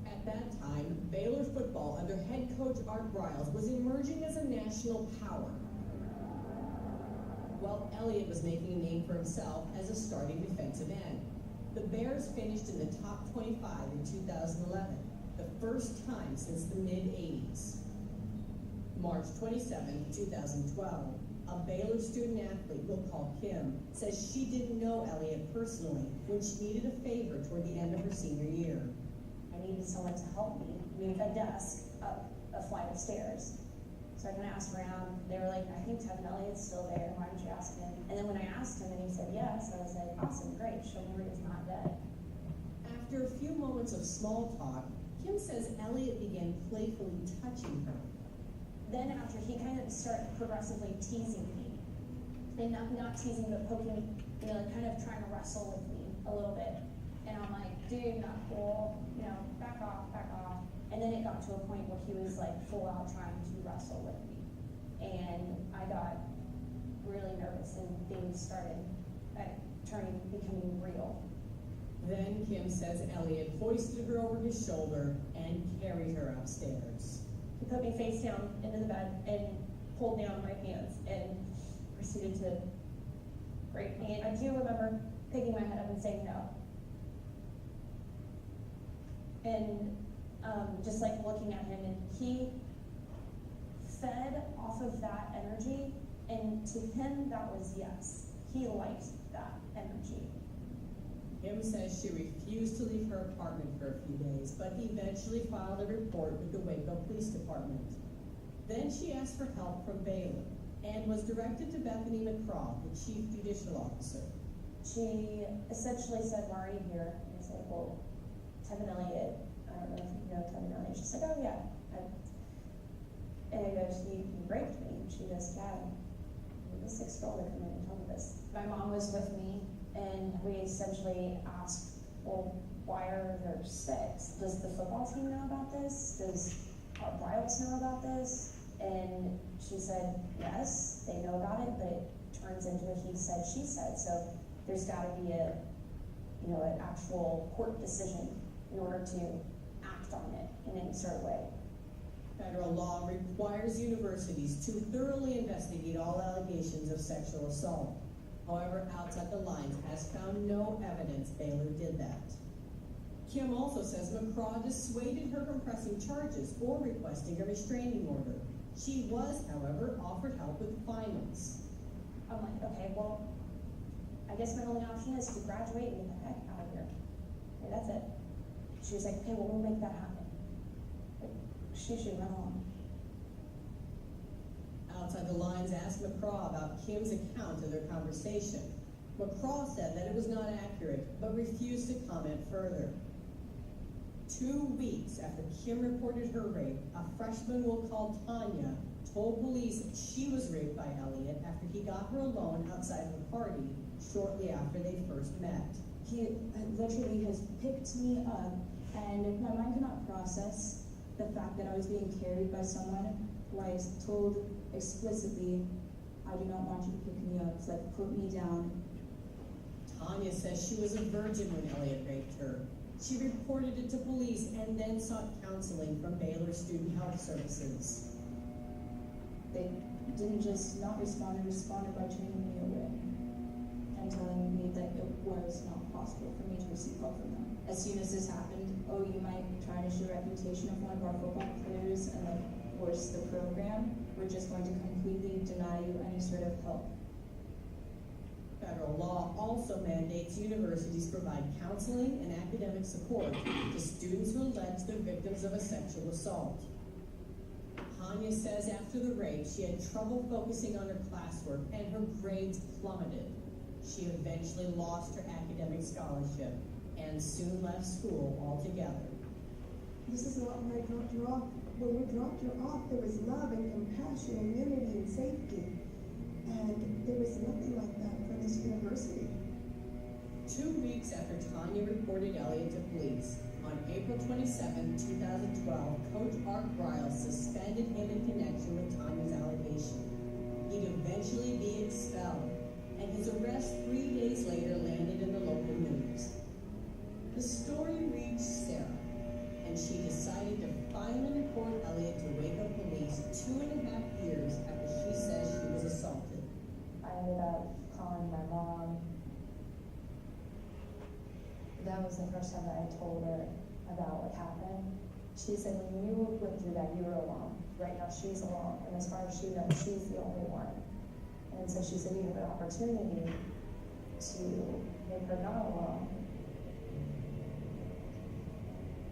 At that time, Baylor football under head coach Art Briles was emerging as a national power. while Elliott was making a name for himself as a starting defensive end. The Bears finished in the top 25 in 2011, the first time since the mid-'80s. March 27, 2012, a Baylor student athlete we'll call Kim says she didn't know Elliott personally when she needed a favor toward the end of her senior year. I needed someone to help me move a desk up a flight of stairs. So I kind of asked around. They were like, I think Tevin Elliott's still there. Why don't you ask him? And then when I asked him and he said yes, I was like, awesome, great. Show me where he's not dead. After a few moments of small talk, Kim says Elliott began playfully touching her. Then after he kind of started progressively teasing me, and not teasing but poking, like kind of trying to wrestle with me a little bit. And I'm like, dude, not cool, back off, back off. And then it got to a point where he was like full out trying to wrestle with me. And I got really nervous and things started becoming real. Then Kim says Elliott hoisted her over his shoulder and carried her upstairs. He put me face down into the bed and pulled down my pants and proceeded to rape me. And I do remember picking my head up and saying no. And just like looking at him, and he fed off of that energy, and to him that was yes. He liked that energy. Kim says she refused to leave her apartment for a few days, but eventually filed a report with the Waco Police Department. Then she asked for help from Baylor and was directed to Bethany McCraw, the Chief Judicial Officer. She essentially said, why are you here? And I said, well, Tevin Elliott, I don't know if you know Tevin Elliott. She's like, oh yeah. And I go, he raped me. And she goes, yeah, the sixth girl that come in and told me this. My mom was with me, and we essentially asked, well, why are there six? Does the football team know about this? Does our Bryles know about this? And she said, yes, they know about it, but it turns into a he said, she said. So there's got to be an actual court decision in order to act on it in any sort of way. Federal law requires universities to thoroughly investigate all allegations of sexual assault. However, Outside the Lines has found no evidence Baylor did that. Kim also says McCraw dissuaded her from pressing charges or requesting a restraining order. She was, however, offered help with finals. I'm like, okay, well, I guess my only option is to graduate and get the heck out of here. Okay, that's it. She was like, okay, well, we'll make that happen. Like, she should run along. Outside the Lines asked McCraw about Kim's account of their conversation. McCraw said that it was not accurate, but refused to comment further. 2 weeks after Kim reported her rape, a freshman we'll call Tanya told police that she was raped by Elliott after he got her alone outside of a party shortly after they first met. He literally has picked me up, and my mind could not process the fact that I was being carried by someone who I was told explicitly, I do not want you to pick me up, it's like, put me down. Tanya says she was a virgin when Elliott raped her. She reported it to police and then sought counseling from Baylor Student Health Services. They didn't just not respond, they responded by turning me away and telling me that it was not possible for me to receive help from them. As soon as this happened, oh, you might try to show reputation of one of our football players and like force the program. We're just going to completely deny you any sort of help. Federal law also mandates universities provide counseling and academic support to students who allege they're victims of a sexual assault. Tanya says after the rape, she had trouble focusing on her classwork and her grades plummeted. She eventually lost her academic scholarship and soon left school altogether. This is not where I dropped you off. When we dropped you off, there was love and compassion and unity and safety. And there was nothing like that for this university. 2 weeks after Tanya reported Elliott to police, on April 27, 2012, Coach Art Bryles suspended him in connection with Tanya's allegation. He'd eventually be expelled, and his arrest 3 days later landed in the local news. The story reached Sarah, and she decided to finally report Elliott to Waco police 2.5 years after she says she was assaulted. I ended up that was the first time that I told her about what happened. She said, when you went through that, you were alone. Right now, she's alone, and as far as she knows, she's the only one. And so she said, you have an opportunity to make her not alone.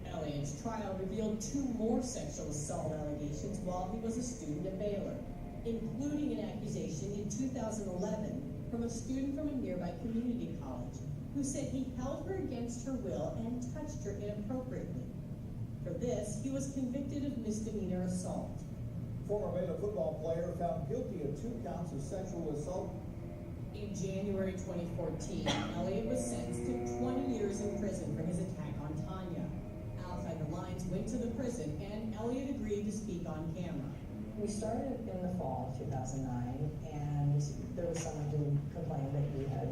Elliott's trial revealed 2 more sexual assault allegations while he was a student at Baylor, including an accusation in 2011 from a student from a nearby community college who said he held her against her will and touched her inappropriately. For this, he was convicted of misdemeanor assault. Former Baylor football player found guilty of 2 counts of sexual assault. In January 2014, Elliott was sentenced to 20 years in prison for his attack on Tanya. Outside the lines went to the prison, and Elliott agreed to speak on camera. We started in the fall of 2009, and there was someone who complained that you had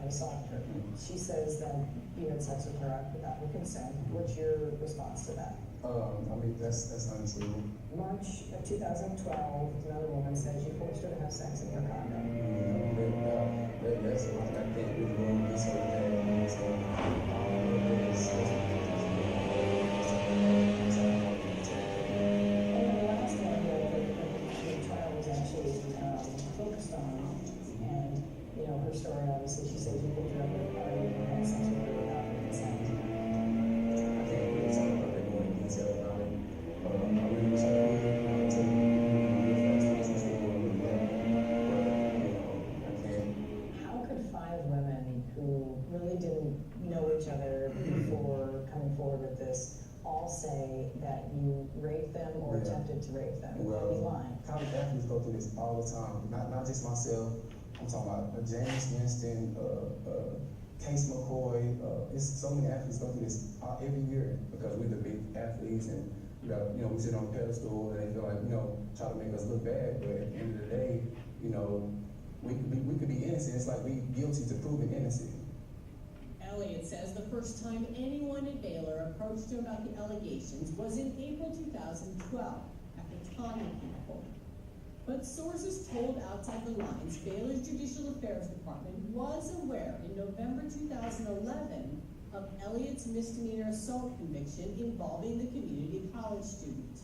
assaulted her. She says that you had sex with her without her consent. What's your response to that? I mean, that's untrue. March of 2012, another woman says you forced her to have sex in your condo. That's what I can't really go on this whole thing. So, and the last one the trial was actually focused on, and her story, obviously, she says you picked her up at a party and had sex with her without her consent. I can't really talk about that more in detail about it. I really wish I How could 5 women who really didn't know each other before coming forward with this all say that you raped them or attempted to rape them? Well, Be lying. college athletes go through this all the time. Not just myself. I'm talking about James Winston, Case McCoy. It's so many athletes go through this every year because we're the big athletes and we sit on a pedestal and they feel like try to make us look bad. But at the end of the day, we could be innocent. It's like we guilty to proving innocent. Elliott says the first time anyone at Baylor approached him about the allegations was in April 2012 after Tanya came forward. But sources told Outside the Lines Baylor's Judicial Affairs Department was aware in November 2011 of Elliott's misdemeanor assault conviction involving the community college student.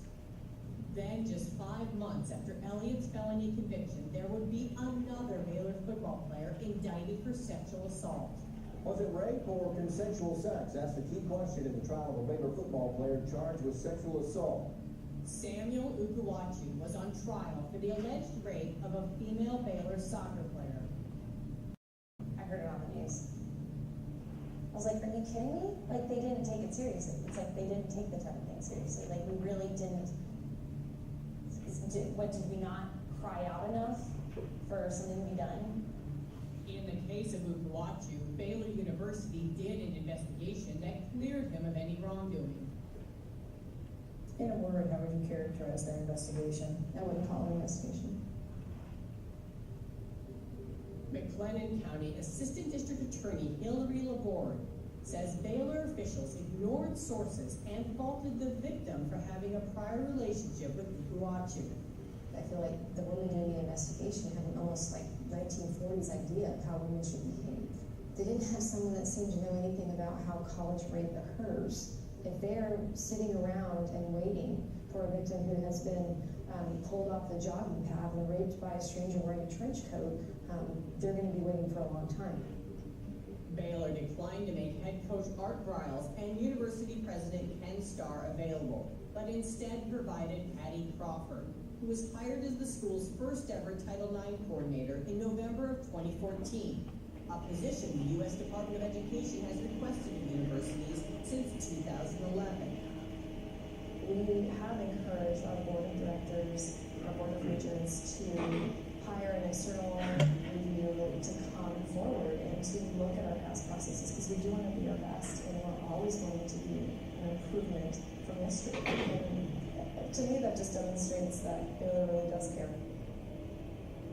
Then, just 5 months after Elliott's felony conviction, there would be another Baylor football player indicted for sexual assault. Was it rape or consensual sex? That's the key question in the trial of a Baylor football player charged with sexual assault. Samuel Ukuwachu was on trial for the alleged rape of a female Baylor soccer player. I heard it on the news. I was like, are you kidding me? Like, they didn't take it seriously. It's like they didn't take the type of thing seriously. Like, we really didn't. What, did we not cry out enough for something to be done? In the case of Ukuwachu, Baylor University did an investigation that cleared him of any wrongdoing. In a word, how would you characterize their investigation? I wouldn't call it an investigation. McLennan County Assistant District Attorney Hillary Laborde says Baylor officials ignored sources and faulted the victim for having a prior relationship with Ukuwachu. I feel like the women doing the investigation had an almost like 1940s idea of how women should behave. They didn't have someone that seemed to know anything about how college rape occurs. If they're sitting around and waiting for a victim who has been pulled off the jogging path and raped by a stranger wearing a trench coat, they're going to be waiting for a long time. Baylor declined to make head coach Art Briles and University President Ken Starr available, but instead provided Patty Crawford, who was hired as the school's first ever Title IX coordinator in November of 2014, a position the U.S. Department of Education has requested of universities since 2011. We have encouraged our board of directors, our board of regents to hire an external review to come forward and to look at our past processes, because we do want to be our best and we're always going to be an improvement from yesterday. And to me, that just demonstrates that Baylor really does care.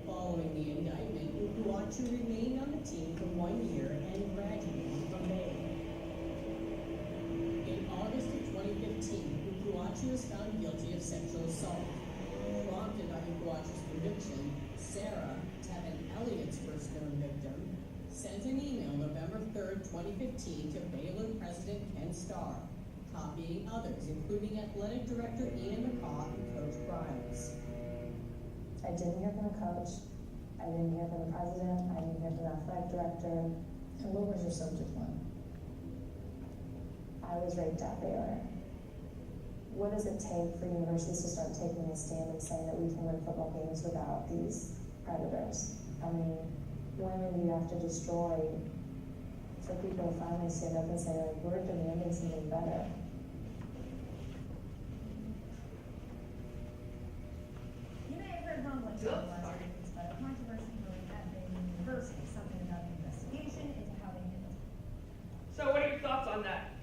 Following the indictment, Ukuwachu remained on the team for 1 year and graduated from Baylor. In August of 2015, Ukuwachu was found guilty of sexual assault. Prompted by Ukuwachu's conviction, Sarah, Tevin Elliott's first known victim, sent an email November 3rd, 2015 to Baylor President Ken Starr, copying others, including Athletic Director Ian McCaw and Coach Grimes. I didn't hear from the coach. I didn't hear from the president. I didn't hear from the athletic director. And what was your subject line? I was raped at Baylor. What does it take for universities to start taking a stand and saying that we can win football games without these predators? How many women do you have to destroy for people to finally stand up and say, like, we're demanding something better? You may have heard Ron Wood's last week, but a controversy really happened in the university, something about the investigation into how they did it. So what are your thoughts on that?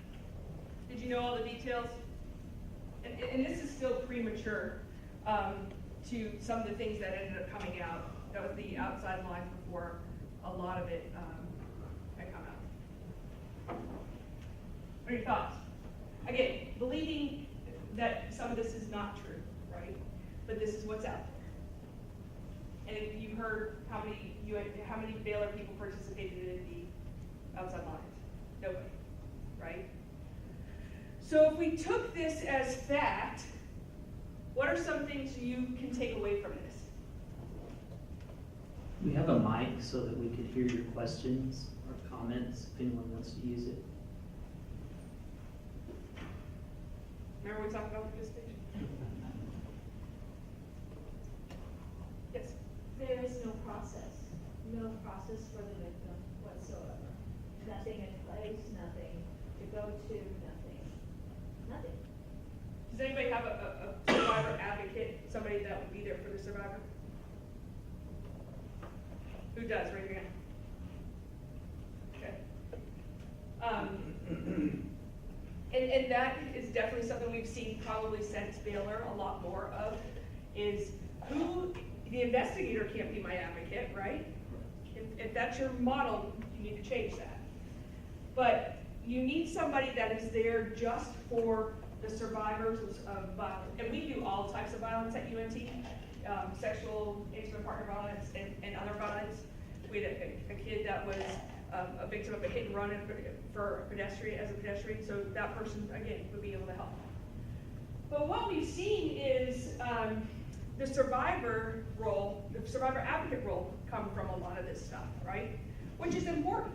Did you know all the details? And this is still premature to some of the things that ended up coming out. That was the outside lines before a lot of it had come out. What are your thoughts? Again, believing that some of this is not true, right? But this is what's out there. And you heard how many Baylor people participated in the outside lines? Nobody, right? So if we took this as fact, what are some things you can take away from this? We have a mic so that we can hear your questions or comments if anyone wants to use it. Remember we talked about participation? Yes. There is no process for the victim whatsoever. Nothing in place, nothing to go to, nothing. Does anybody have a survivor advocate, somebody that would be there for the survivor? Who does? Raise your hand. Okay. And that is definitely something we've seen probably since Baylor a lot more of, is the investigator can't be my advocate, right? If that's your model, you need to change that. But you need somebody that is there just for the survivors of violence. And we do all types of violence at UNT, sexual, intimate partner violence, and other violence. We had a kid that was a victim of a hit and run for a pedestrian, so that person, again, would be able to help. But what we've seen is the survivor role, the survivor advocate role, come from a lot of this stuff, right? Which is important.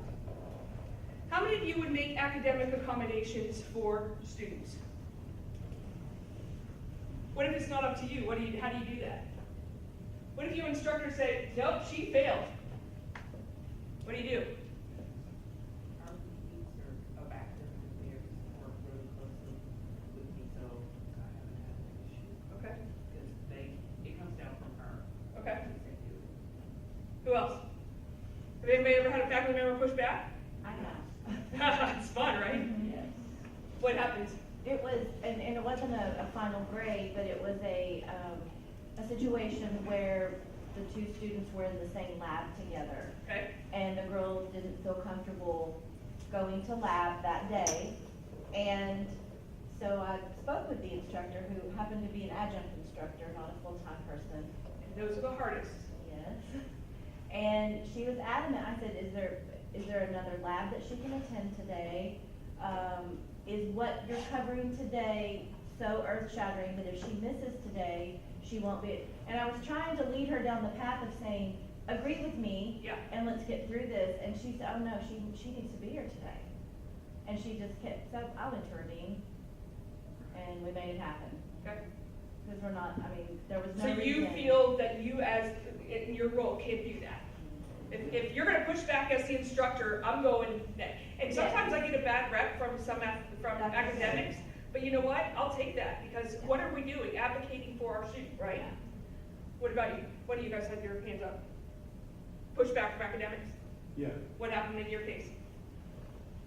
How many of you would make academic accommodations for students? What if it's not up to you? How do you do that? What if your instructor said, nope, she failed? What do you do? Our needs are back there and there to work really closely with me, so I haven't had an issue. Okay. Because it comes down from her. Okay. Who else? Have anybody ever had a faculty member push back? I have. It's fun, right? Yes. What happens? It was, and it wasn't a final grade, but it was a situation where the two students were in the same lab together. Okay. And the girl didn't feel comfortable going to lab that day. And so I spoke with the instructor, who happened to be an adjunct instructor, not a full-time person. And those are the hardest. Yes. And she was adamant. I said, is there another lab that she can attend today? Is what you're covering today so earth-shattering that if she misses today, she won't be? And I was trying to lead her down the path of saying, agree with me, and let's get through this. And she said, oh no, she needs to be here today. And she just kept, so I went to her dean, and we made it happen. Okay. Because we're not, I mean, there was no So you reason. feel that you, as in your role, can't do that? If you're going to push back as the instructor, I'm going next. And sometimes I get a bad rep from academics, but you know what? I'll take that, because what are we doing? Advocating for our students, right? Yeah. What about you? What do you guys have your hands up? Push back from academics? Yeah. What happened in your case?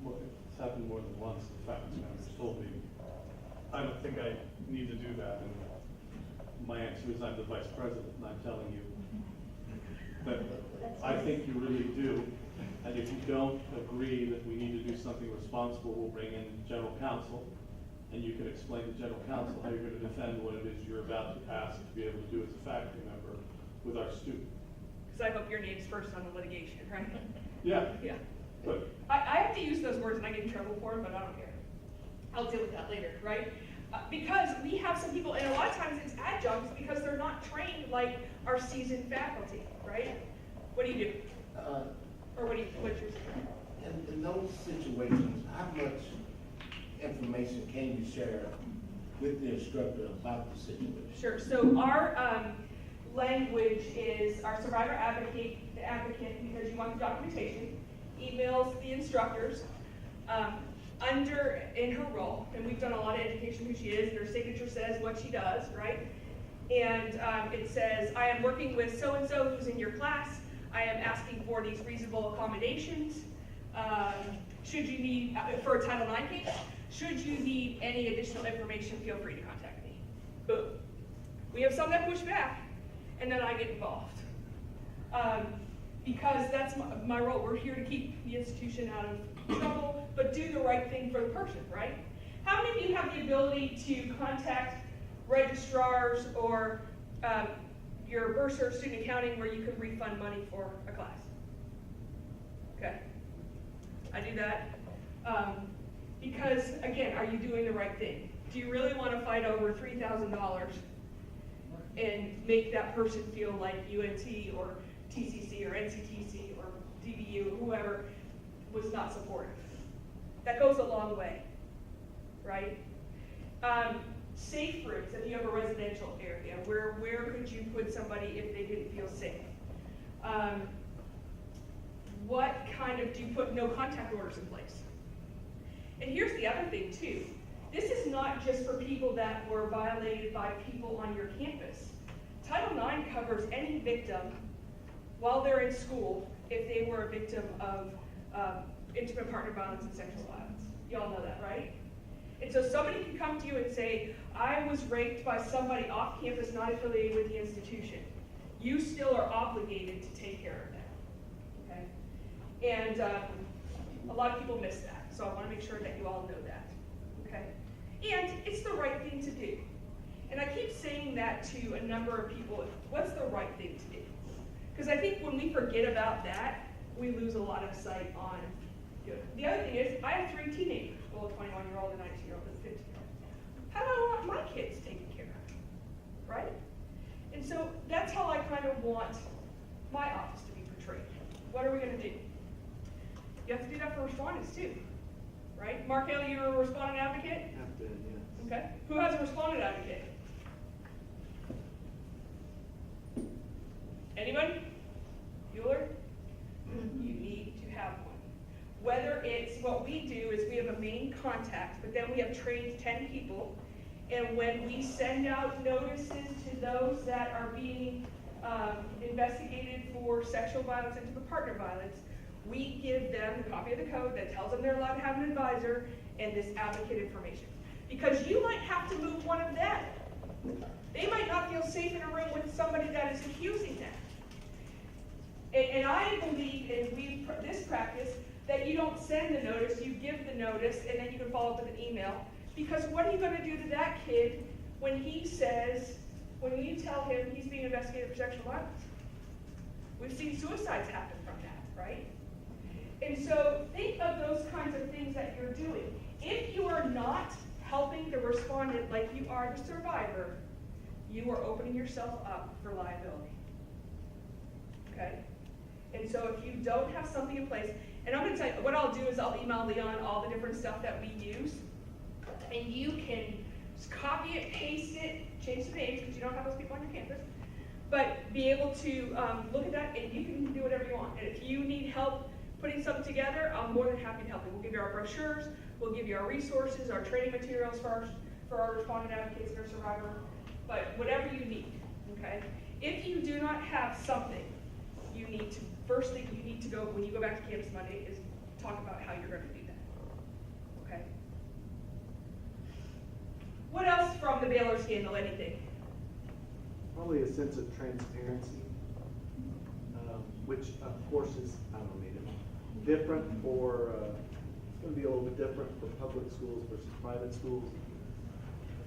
Well, it's happened more than once. The faculty members told me, I don't think I need to do that. And my answer is, I'm the vice president, and I'm telling you that I think you really do. And if you don't agree that we need to do something responsible, we'll bring in general counsel, and you can explain to general counsel how you're going to defend what it is you're about to ask to be able to do as a faculty member with our student. Because I hope your name's first on the litigation, right? Yeah. Yeah. But I have to use those words and I get in trouble for them, but I don't care. I'll deal with that later, right? Because we have some people, and a lot of times it's adjuncts because they're not trained like our seasoned faculty, right? What do you do? Or what's your in those situations, how much information can you share with the instructor about the situation? Sure. So our language is our survivor advocate, because you want the documentation, emails the instructors in her role, and we've done a lot of education who she is, and her signature says what she does, right? And it says, I am working with so-and-so who's in your class. I am asking for these reasonable accommodations. Should you need, for a Title IX case, should you need any additional information, feel free to contact me. Boom. We have some that push back, and then I get involved. Because that's my role. We're here to keep the institution out of trouble, but do the right thing for the person, right? How many of you have the ability to contact registrars or your bursar or student accounting where you can refund money for a class? Okay. I do that. Because, again, are you doing the right thing? Do you really want to fight over $3,000 and make that person feel like UNT or TCC or NCTC or DBU or whoever was not supportive? That goes a long way, right? Safe rooms, if you have a residential area, where could you put somebody if they didn't feel safe? What kind of, do you put no contact orders in place? And here's the other thing too. This is not just for people that were violated by people on your campus. Title IX covers any victim while they're in school if they were a victim of intimate partner violence and sexual violence. You all know that, right? And so somebody can come to you and say, I was raped by somebody off campus not affiliated with the institution. You still are obligated to take care of that, okay? And a lot of people miss that, so I want to make sure that you all know that, okay? And it's the right thing to do. And I keep saying that to a number of people, what's the right thing to do? Because I think when we forget about that, we lose a lot of sight on good. The other thing is, I have 3 teenagers, well, a 21-year-old, a 19-year-old, and a 15-year-old. How do I want my kids taken care of, right? And so that's how I kind of want my office to be portrayed. What are we going to do? You have to do that for respondents too, right? Mark Haley, you're a respondent advocate? Have to, yes. Okay. Who has a respondent advocate? Anyone? Bueller? You need to have one. Whether it's, what we do is we have a main contact, but then we have trained 10 people, and when we send out notices to those that are being investigated for sexual violence and intimate partner violence, we give them a copy of the code that tells them they're allowed to have an advisor and this advocate information. Because you might have to move one of them. They might not feel safe in a room with somebody that is accusing them. And I believe in this practice that you don't send the notice, you give the notice, and then you can follow up with an email. Because what are you going to do to that kid when he says, when you tell him he's being investigated for sexual violence? We've seen suicides happen from that, right? And so think of those kinds of things that you're doing. If you are not helping the respondent like you are the survivor, you are opening yourself up for liability. Okay? And so if you don't have something in place, and I'm going to tell you, what I'll do is I'll email Leon all the different stuff that we use, and you can just copy it, paste it, change the names, because you don't have those people on your campus, but be able to look at that, and you can do whatever you want. And if you need help putting something together, I'm more than happy to help you. We'll give you our brochures, we'll give you our resources, our training materials for our respondent advocates and our survivor, but whatever you need, okay? If you do not have something, you need to, first thing you need to go, when you go back to campus Monday, is talk about how you're going to do that, okay? What else from the Baylor scandal, anything? Probably a sense of transparency, which of course is, I don't know, maybe different for, it's going to be a little bit different for public schools versus private schools,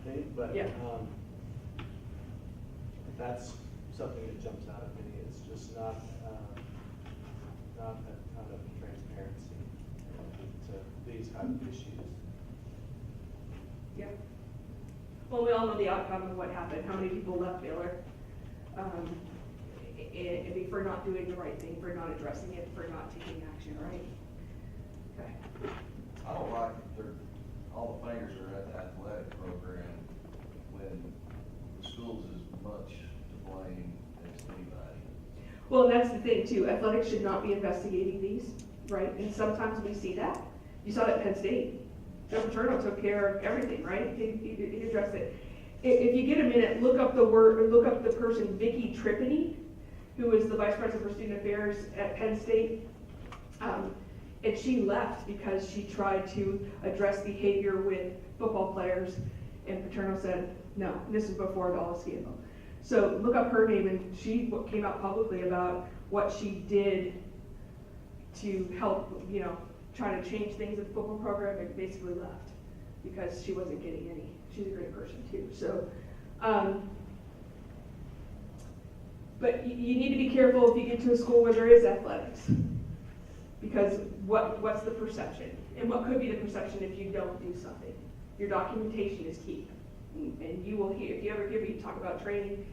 I think, but yeah. That's something that jumps out at me. It's just not, not that kind of transparency to these kind of issues. Yeah. Well, we all know the outcome of what happened, how many people left Baylor. For not doing the right thing, for not addressing it, for not taking action, right? Okay. I don't like that all the fingers are at the athletic program when the schools is much to blame as anybody. Well, and that's the thing too, athletics should not be investigating these, right? And sometimes we see that. You saw that at Penn State. Joe Paterno took care of everything, right? He addressed it. If you get a minute, look up the person, Vicki Tripany, who was the vice president for student affairs at Penn State. And she left because she tried to address behavior with football players, and Paterno said, no, this is before the all scandal. So look up her name, and she came out publicly about what she did to help, try to change things in the football program, and basically left because she wasn't getting any. She's a great person too. So, but you need to be careful if you get to a school where there is athletics, because what's the perception, and what could be the perception if you don't do something. Your documentation is key, and you will hear, if you ever hear me talk about training,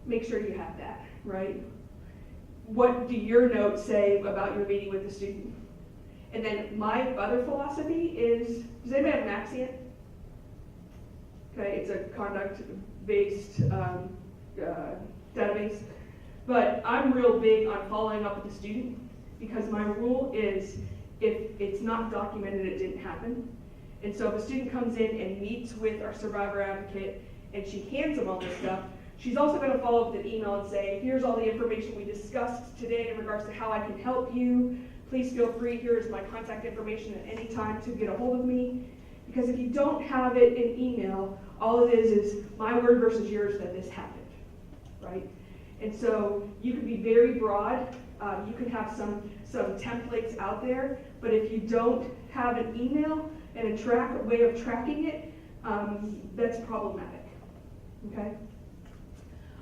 make sure you have that, right? What do your notes say about your meeting with the student? And then my other philosophy is, does anybody have Maxient? Okay, it's a conduct-based database. But I'm real big on following up with the student, because my rule is if it's not documented, it didn't happen. And so if a student comes in and meets with our survivor advocate and she hands them all this stuff, she's also going to follow up with an email and say, here's all the information we discussed today in regards to how I can help you. Please feel free, here's my contact information at any time to get a hold of me. Because if you don't have it in email, all it is my word versus yours that this happened, right? And so you can be very broad. You can have some templates out there, but if you don't have an email and a way of tracking it, that's problematic, okay?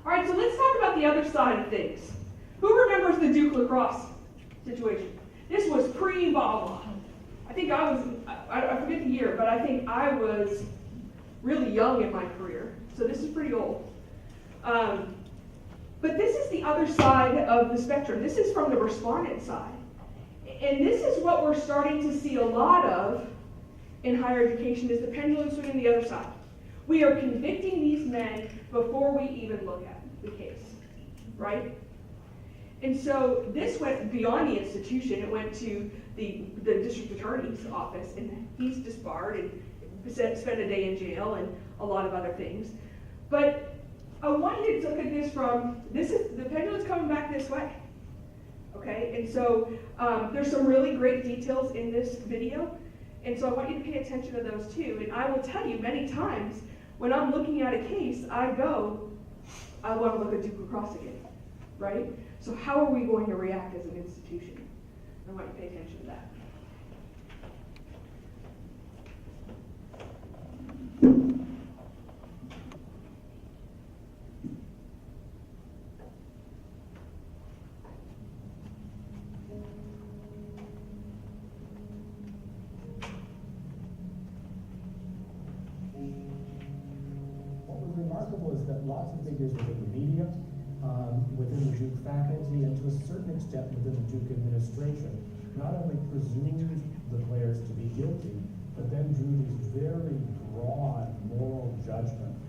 All right, so let's talk about the other side of things. Who remembers the Duke lacrosse situation? This was pre-Baba. I think I forget the year, but I think I was really young in my career, so this is pretty old. But this is the other side of the spectrum. This is from the respondent side. And this is what we're starting to see a lot of in higher education, is the pendulum swinging the other side. We are convicting these men before we even look at the case, right? And so this went beyond the institution. It went to the district attorney's office, and he's disbarred and spent a day in jail and a lot of other things. But I want you to look at this from, the pendulum's coming back this way, okay? And so there's some really great details in this video, and so I want you to pay attention to those too. And I will tell you many times, when I'm looking at a case, I want to look at Duke lacrosse again, right? So how are we going to react as an institution? I want you to pay attention to that. What was remarkable is that lots of figures within the media, within the Duke faculty, and to a certain extent within the Duke administration, not only presumed the players to be guilty, but then drew these very broad moral judgments.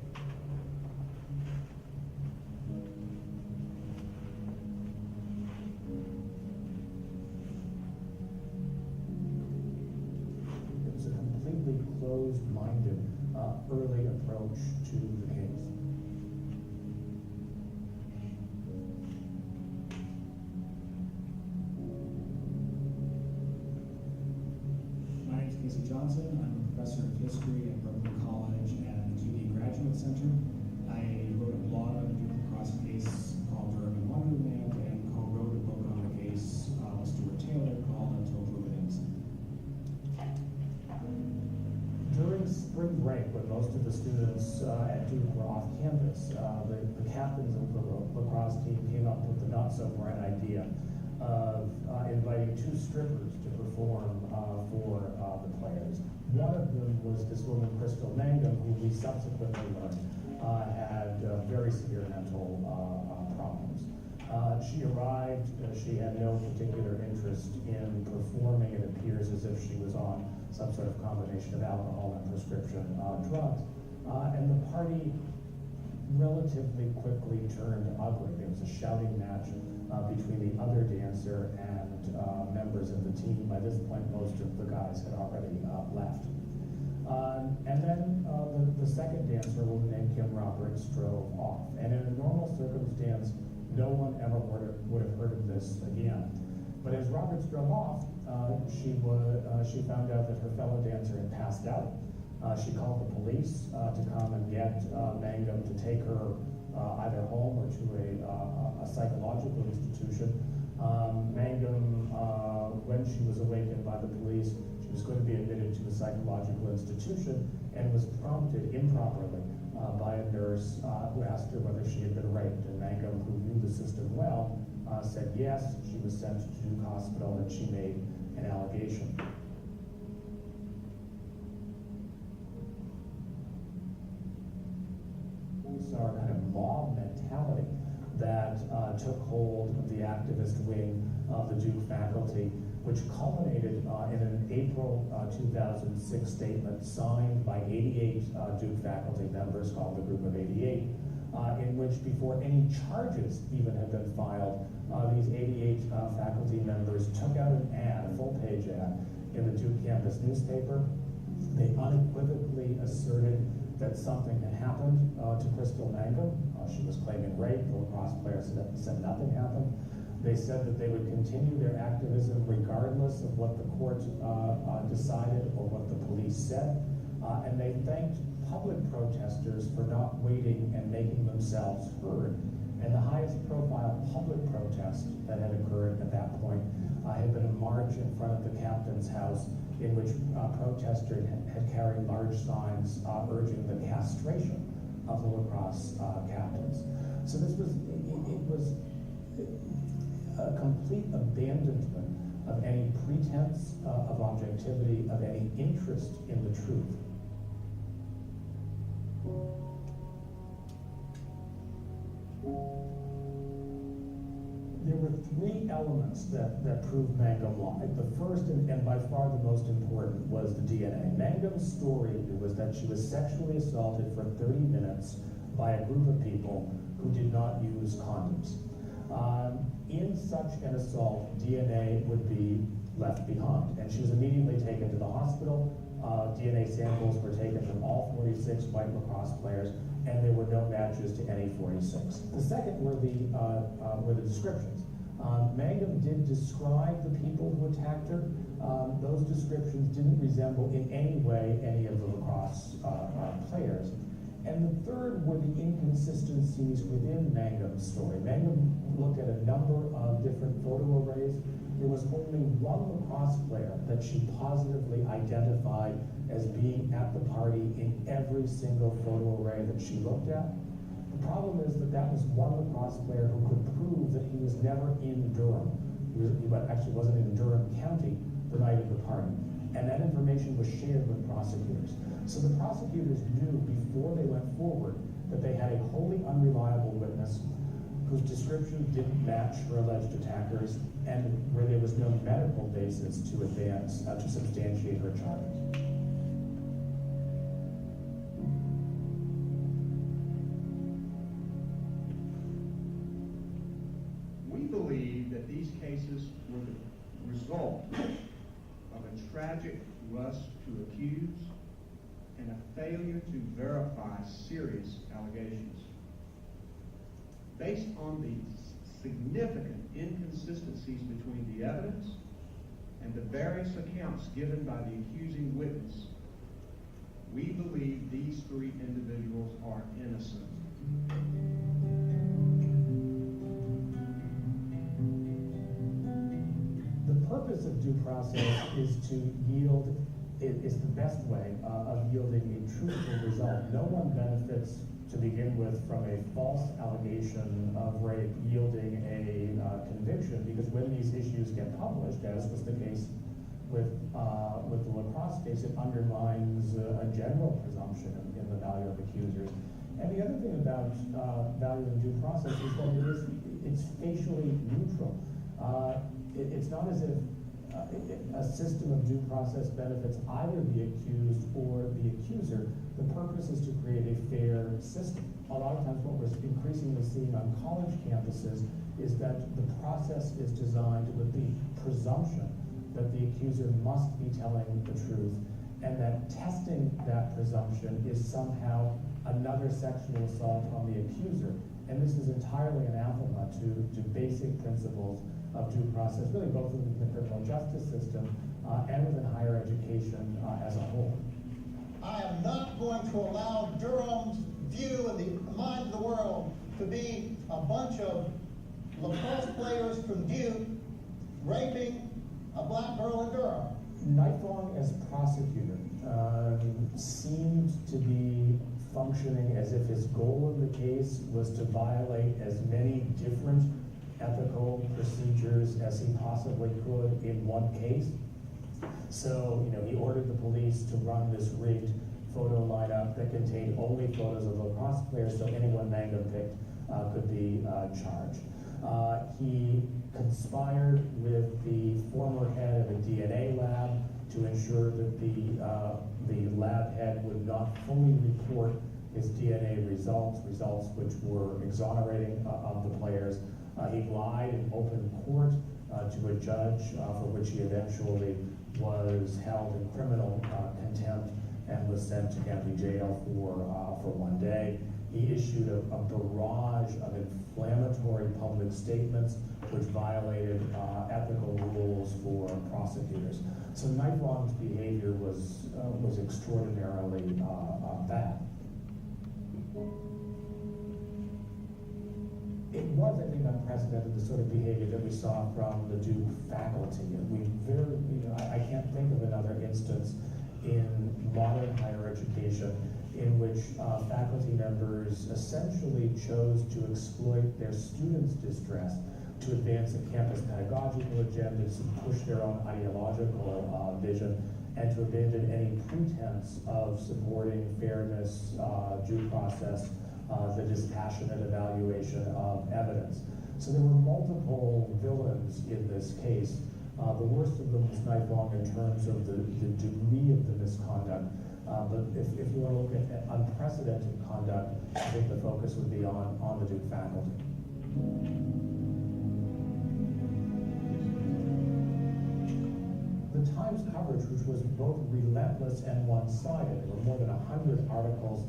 It was a completely closed-minded early approach to the case. My name is Casey Johnson. I'm a professor of history at Brooklyn College and the QD Graduate Center. I wrote a blog on the Duke lacrosse case called During Wonderland, and co-wrote a book on the case with Stuart Taylor called Until Proven Innocent. During spring break, when most of the students at Duke were off campus, the captains of the lacrosse team came up with the not-so-bright idea of inviting 2 strippers to perform for the players. One of them was this woman, Crystal Mangum, who we subsequently learned had very severe mental problems. She arrived, she had no particular interest in performing. It appears as if she was on some sort of combination of alcohol and prescription drugs. And the party relatively quickly turned ugly. There was a shouting match between the other dancer and members of the team. By this point, most of the guys had already left. And then the second dancer, a woman named Kim Roberts, drove off. And in a normal circumstance, no one ever would have heard of this again. But as Roberts drove off, she found out that her fellow dancer had passed out. She called the police to come and get Mangum to take her either home or to a psychological institution. Mangum, when she was awakened by the police, she was going to be admitted to a psychological institution and was prompted improperly by a nurse who asked her whether she had been raped. And Mangum, who knew the system well, said yes. She was sent to Duke Hospital and she made an allegation. Our kind of mob mentality that took hold of the activist wing of the Duke faculty, which culminated in an April 2006 statement signed by 88 Duke faculty members called the Group of 88, in which before any charges even had been filed, these 88 faculty members took out an ad, a full-page ad, in the Duke campus newspaper. They unequivocally asserted that something had happened to Crystal Mangum. She was claiming rape. The lacrosse player said nothing happened. They said that they would continue their activism regardless of what the court decided or what the police said. And they thanked public protesters for not waiting and making themselves heard. And the highest profile public protest that had occurred at that point had been a march in front of the captain's house in which protesters had carried large signs urging the castration of the lacrosse captains. So this was, it was a complete abandonment of any pretense of objectivity, of any interest in the truth. There were 3 elements that proved Mangum lied. The first and by far the most important was the DNA. Mangum's story was that she was sexually assaulted for 30 minutes by a group of people who did not use condoms. In such an assault, DNA would be left behind, and she was immediately taken to the hospital. DNA samples were taken from all 46 white lacrosse players, and there were no matches to any 46. The second were the descriptions. Mangum did describe the people who attacked her. Those descriptions didn't resemble in any way any of the lacrosse players. And the third were the inconsistencies within Mangum's story. Mangum looked at a number of different photo arrays. There was only one lacrosse player that she positively identified as being at the party in every single photo array that she looked at. The problem is that was one lacrosse player who could prove that he was never in Durham. He actually wasn't in Durham County the night of the party. And that information was shared with prosecutors. So the prosecutors knew before they went forward that they had a wholly unreliable witness whose description didn't match her alleged attackers and where there was no medical basis to substantiate her charges. We believe that these cases were the result of a tragic rush to accuse and a failure to verify serious allegations. Based on the significant inconsistencies between the evidence and the various accounts given by the accusing witness, we believe these 3 individuals are innocent. The purpose of due process is to yield, is the best way of yielding a truthful result. No one benefits to begin with from a false allegation of rape yielding a conviction presumption, because when these issues get published, as was the case with the lacrosse case, it undermines a general presumption in the value of accusers. And the other thing about value in due process is that it's facially neutral. It's not as if a system of due process benefits either the accused or the accuser. The purpose is to create a fair system. A lot of times what we're increasingly seeing on college campuses is that the process is designed with the presumption that the accuser must be telling the truth, and that testing that presumption is somehow another sexual assault on the accuser. And this is entirely anathema to basic principles of due process, really both within the criminal justice system and within higher education as a whole. I am not going to allow Durham's view in the mind of the world to be a bunch of lacrosse players from Duke raping a black girl in Durham. Nightlong, as prosecutor, seemed to be functioning as if his goal in the case was to violate as many different ethical procedures as he possibly could in one case. So, he ordered the police to run this rigged photo lineup that contained only photos of lacrosse players, so anyone Mangum picked could be charged. He conspired with the former head of a DNA lab to ensure that the lab head would not fully report his DNA results which were exonerating of the players. He lied in open court to a judge for which he eventually was held in criminal contempt and was sent to county jail for 1 day. He issued a barrage of inflammatory public statements which violated ethical rules for prosecutors. So Nightlong's behavior was extraordinarily bad. It was, I think, unprecedented, the sort of behavior that we saw from the Duke faculty. And I can't think of another instance in modern higher education in which faculty members essentially chose to exploit their students' distress to advance a campus pedagogical agenda, to push their own ideological vision, and to abandon any pretense of supporting fairness, due process, the dispassionate evaluation of evidence. So there were multiple villains in this case. The worst of them was Nightlong in terms of the degree of the misconduct. But if you want to look at unprecedented conduct, I think the focus would be on the Duke faculty. The Times coverage, which was both relentless and one-sided, there were more than 100 articles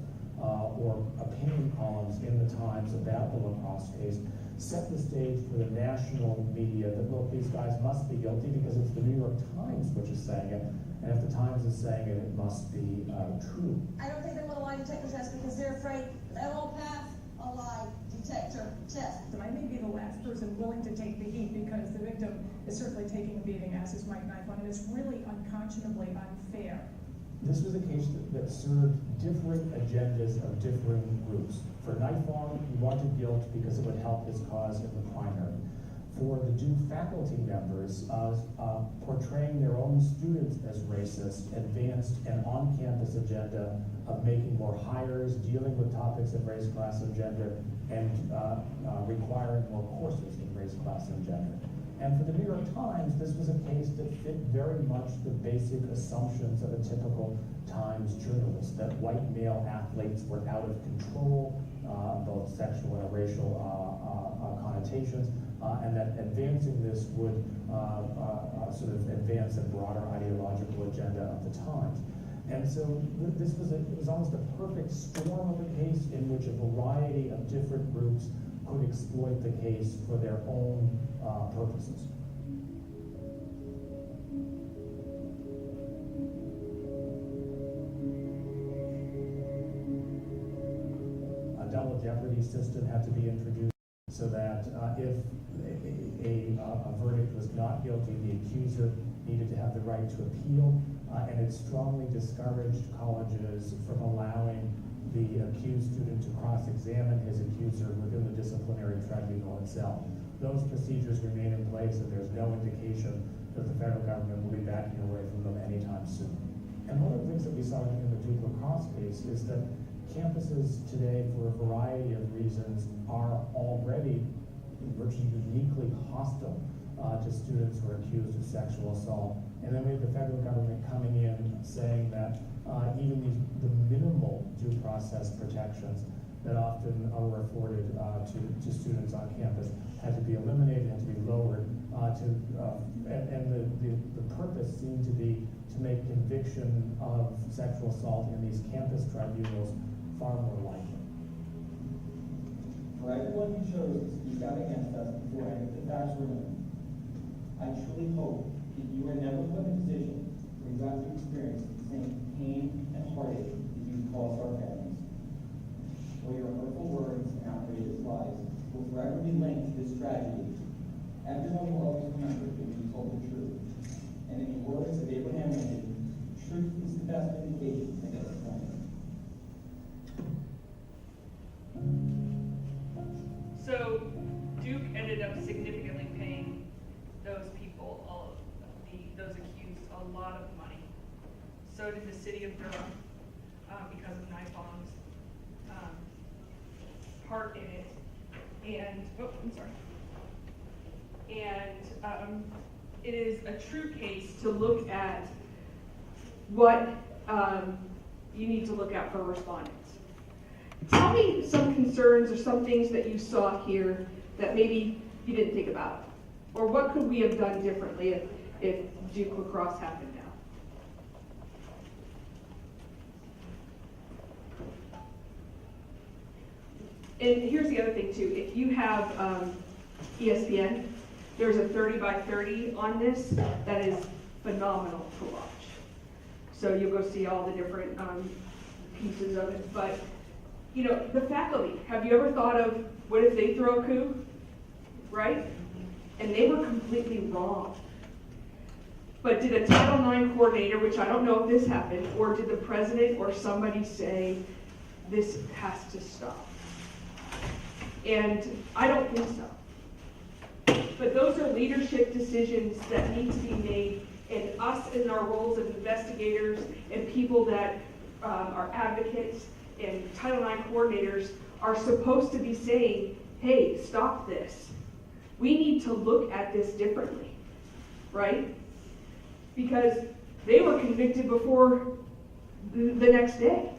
or opinion columns in the Times about the lacrosse case, set the stage for the national media that, look, these guys must be guilty because it's the New York Times which is saying it, and if the Times is saying it, it must be true. I don't think they want a lie detector test because they're afraid they won't pass a lie detector test. And I may be the last person willing to take the heat because the victim is certainly taking a beating, as is Mike Nightlong, and it's really unconscionably unfair. This was a case that served different agendas of different groups. For Nightlong, he wanted guilt because it would help his cause in the primary. For the Duke faculty members, portraying their own students as racist advanced an on-campus agenda of making more hires, dealing with topics of race, class, and gender, and requiring more courses in race, class, and gender. And for the New York Times, this was a case that fit very much the basic assumptions of a typical Times journalist, that white male athletes were out of control, both sexual and racial connotations, and that advancing this would sort of advance a broader ideological agenda of the Times. And so this was it was almost a perfect storm of a case in which a variety of different groups could exploit the case for their own purposes. A double jeopardy system had to be introduced so that if a verdict was not guilty, the accuser needed to have the right to appeal, and it strongly discouraged colleges from allowing the accused student to cross-examine his accuser within the disciplinary tribunal itself. those procedures remain in place, and there's no indication that the federal government will be backing away from them anytime soon. And one of the things that we saw in the Duke lacrosse case is that campuses today, for a variety of reasons, are already virtually uniquely hostile to students who are accused of sexual assault. And then we have the federal government coming in saying that even the minimal due process protections that often were afforded to students on campus had to be eliminated, had to be lowered, and the purpose seemed to be to make conviction of sexual assault in these campus tribunals far more likely. For everyone who chose to speak out against us before any of the facts were known, I truly hope that you are never put in a position where you have to experience the same pain and heartache that you caused our families. Where your hurtful words and outrageous lies will forever be linked to this tragedy. Everyone will always remember that you told the truth. And in the words of Abraham Lincoln, truth is the best vindication against slander. So Duke ended up significantly paying those people, those accused, a lot of money. So did the city of Durham, because of knife bombs, part in it. And, and it is a true case to look at what you need to look at for respondents. Tell me some concerns or some things that you saw here that maybe you didn't think about. Or what could we have done differently if Duke lacrosse happened now? And here's the other thing too. If you have ESPN, there's a 30x30 on this that is phenomenal to watch. So you'll go see all the different pieces of it. But you know, the faculty, have you ever thought of what if they throw a coup, right? And they were completely wrong. But did a Title IX coordinator, which I don't know if this happened, or did the president or somebody say, this has to stop? And I don't think so. But those are leadership decisions that need to be made, and us in our roles as investigators and people that are advocates and Title IX coordinators are supposed to be saying, hey, stop this. We need to look at this differently, right? Because they were convicted before the next day.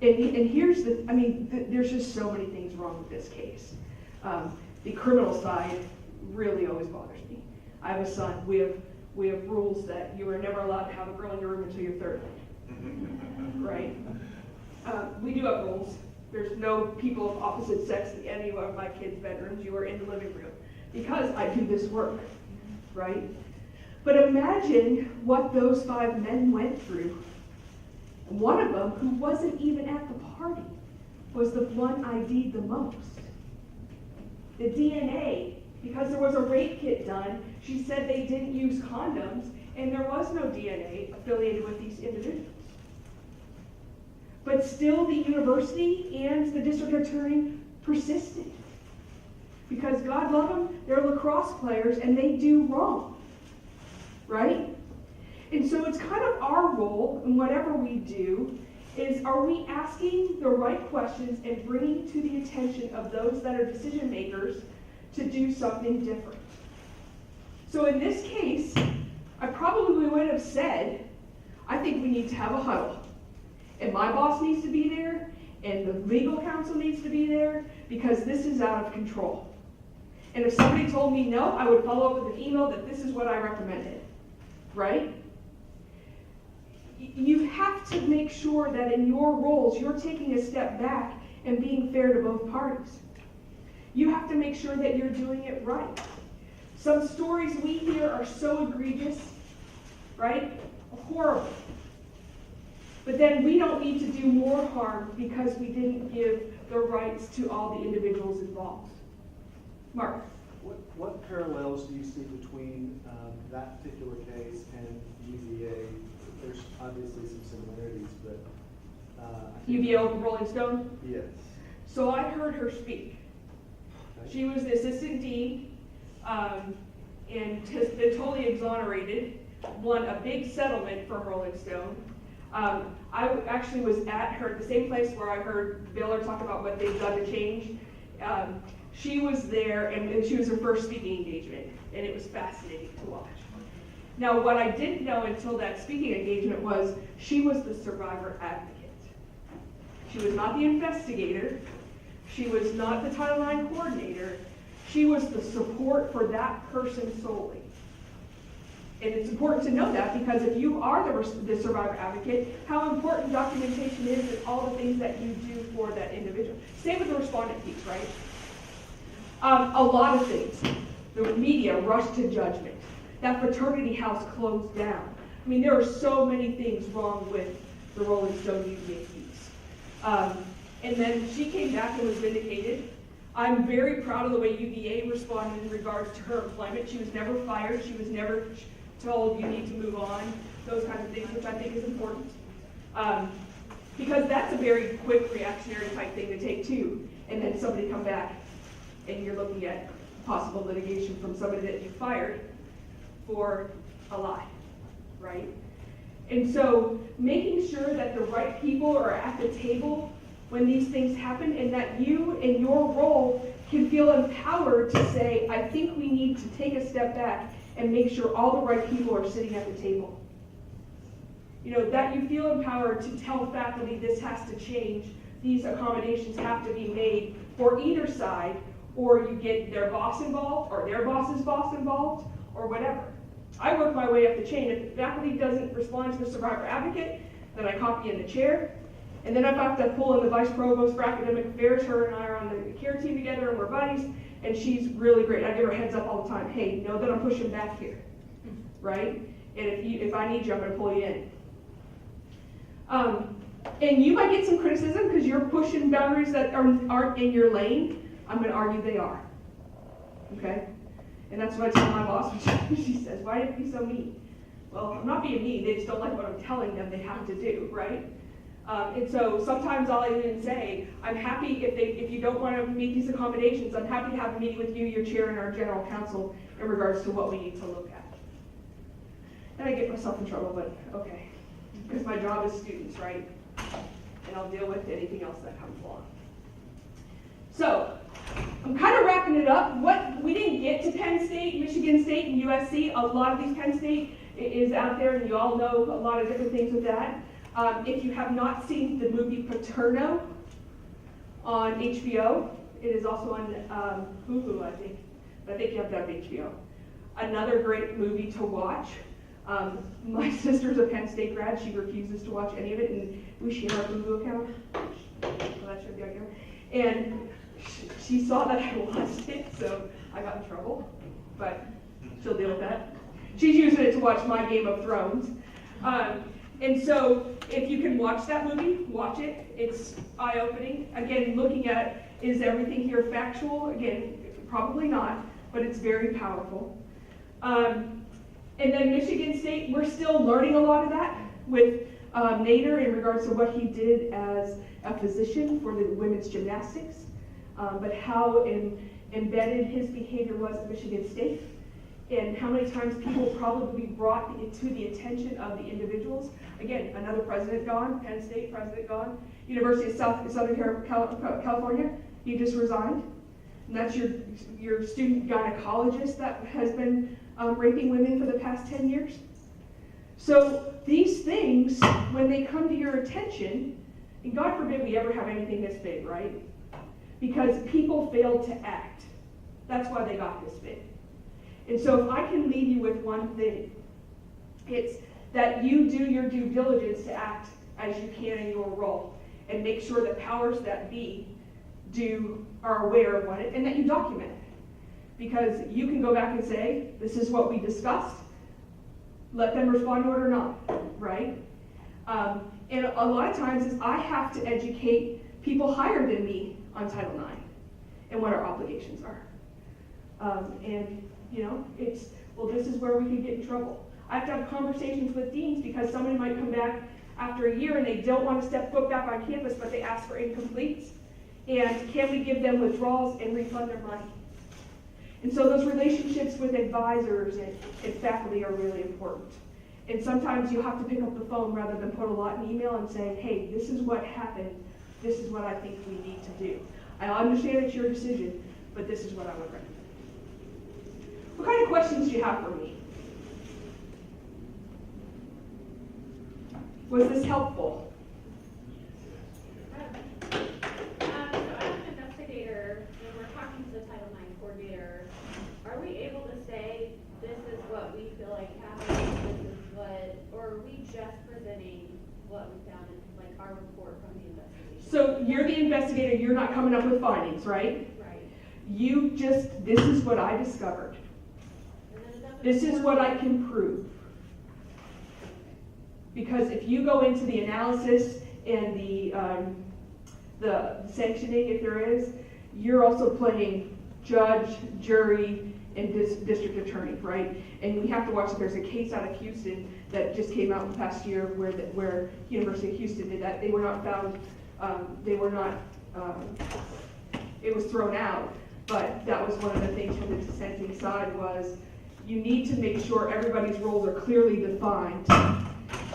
And here's there's just so many things wrong with this case. The criminal side really always bothers me. I have a son. We have rules that you are never allowed to have a girl in your room until you're 30. Right? We do have rules. There's no people of opposite sex in any of my kids' bedrooms. You are in the living room because I do this work, right? But imagine what those 5 men went through. And one of them, who wasn't even at the party, was the one ID'd the most. The DNA, because there was a rape kit done, she said they didn't use condoms, and there was no DNA affiliated with these individuals. But still, the university and the district attorney persisted. Because God love them, they're lacrosse players and they do wrong. Right? And so it's kind of our role in whatever we do is, are we asking the right questions and bringing to the attention of those that are decision makers to do something different? So in this case, I probably would have said, I think we need to have a huddle. And my boss needs to be there, and the legal counsel needs to be there, because this is out of control. And if somebody told me no, I would follow up with an email that this is what I recommended, right? You have to make sure that in your roles, you're taking a step back and being fair to both parties. You have to make sure that you're doing it right. Some stories we hear are so egregious, right? Horrible. But then we don't need to do more harm because we didn't give the rights to all the individuals involved. Mark. What parallels do you see between that particular case and UVA? There's obviously some similarities, but... UVA Rolling Stone? Yes. So I heard her speak. Okay. She was the assistant dean, and has been totally exonerated, won a big settlement from Rolling Stone. I actually was at the same place where I heard Baylor talk about what they've done to change. She was there, and she was her first speaking engagement, and it was fascinating to watch. Now, what I didn't know until that speaking engagement was she was the survivor advocate. She was not the investigator. She was not the Title IX coordinator. She was the support for that person solely. And it's important to know that, because if you are the survivor advocate, how important documentation is and all the things that you do for that individual. Same with the respondent piece, right? A lot of things. The media rushed to judgment. That fraternity house closed down. I mean, there are so many things wrong with the Rolling Stone UVA piece. And then she came back and was vindicated. I'm very proud of the way UVA responded in regards to her employment. She was never fired. She was never told you need to move on, those kinds of things, which I think is important. Because that's a very quick reactionary type thing to take too. And then somebody come back and you're looking at possible litigation from somebody that you fired for a lie, right? And so making sure that the right people are at the table when these things happen, and that you in your role can feel empowered to say, I think we need to take a step back and make sure all the right people are sitting at the table. You know, that you feel empowered to tell faculty this has to change, these accommodations have to be made for either side, or you get their boss involved, or their boss's boss involved, or whatever. I work my way up the chain. If the faculty doesn't respond to the survivor advocate, then I copy in the chair. And then if I have to pull in the vice provost for academic affairs, her and I are on the care team together and we're buddies, and she's really great. I give her heads up all the time. Hey, know that I'm pushing back here, right? And if I need you, I'm going to pull you in. And you might get some criticism because you're pushing boundaries that aren't in your lane. I'm going to argue they are, okay? And that's what I tell my boss when she says, why did you be so mean? Well, I'm not being mean. They just don't like what I'm telling them they have to do, right? And so sometimes I'll even say, I'm happy if you don't want to meet these accommodations, I'm happy to have a meeting with you, your chair, and our general counsel in regards to what we need to look at. And I get myself in trouble, but okay. Because my job is students, right? And I'll deal with anything else that comes along. So, I'm kind of wrapping it up. We didn't get to Penn State, Michigan State, and USC. A lot of these Penn State is out there, and you all know a lot of different things with that. If you have not seen the movie Paterno on HBO, it is also on Hulu, I think. But I think you have to have HBO. Another great movie to watch. My sister's a Penn State grad. She refuses to watch any of it, and we share our Hulu account. Well, that should be out here. And she saw that I watched it, so I got in trouble. But she'll deal with that. She's using it to watch my Game of Thrones. And so if you can watch that movie, watch it. It's eye-opening. Again, looking at, is everything here factual? Again, probably not, but it's very powerful. And then Michigan State, we're still learning a lot of that with Nader in regards to what he did as a physician for the women's gymnastics, but how embedded his behavior was at Michigan State, and how many times people probably brought to the attention of the individuals. Again, another president gone, Penn State president gone, University of Southern California, he just resigned. And that's your student gynecologist that has been raping women for the past 10 years. So these things, when they come to your attention, and God forbid we ever have anything this big, right? Because people failed to act. That's why they got this big. And so if I can leave you with one thing, it's that you do your due diligence to act as you can in your role, and make sure that powers that be are aware of what and that you document it. Because you can go back and say, this is what we discussed, let them respond to it or not, right? And a lot of times is I have to educate people higher than me on Title IX and what our obligations are. And it's, well, this is where we can get in trouble. I have to have conversations with deans because somebody might come back after a year and they don't want to step foot back on campus, but they ask for incompletes. And can we give them withdrawals and refund their money? And so those relationships with advisors and faculty are really important. And sometimes you have to pick up the phone rather than put a lot in email and say, hey, this is what happened, this is what I think we need to do. I understand it's your decision, but this is what I would recommend. What kind of questions do you have for me? Was this helpful? So as an investigator, when we're talking to the Title IX coordinator, are we able to say, this is what we feel like happened, this is what, or are we just presenting what we found in, like, our report from the investigation? So you're the investigator, you're not coming up with findings, right? Right. You just, this is what I discovered. This is what I can prove. Because if you go into the analysis and the sanctioning, if there is, you're also playing judge, jury, and district attorney, right? And we have to watch that. There's a case out of Houston that just came out in the past year where University of Houston did that. They were not found, it was thrown out, but that was one of the things from the dissenting side was you need to make sure everybody's roles are clearly defined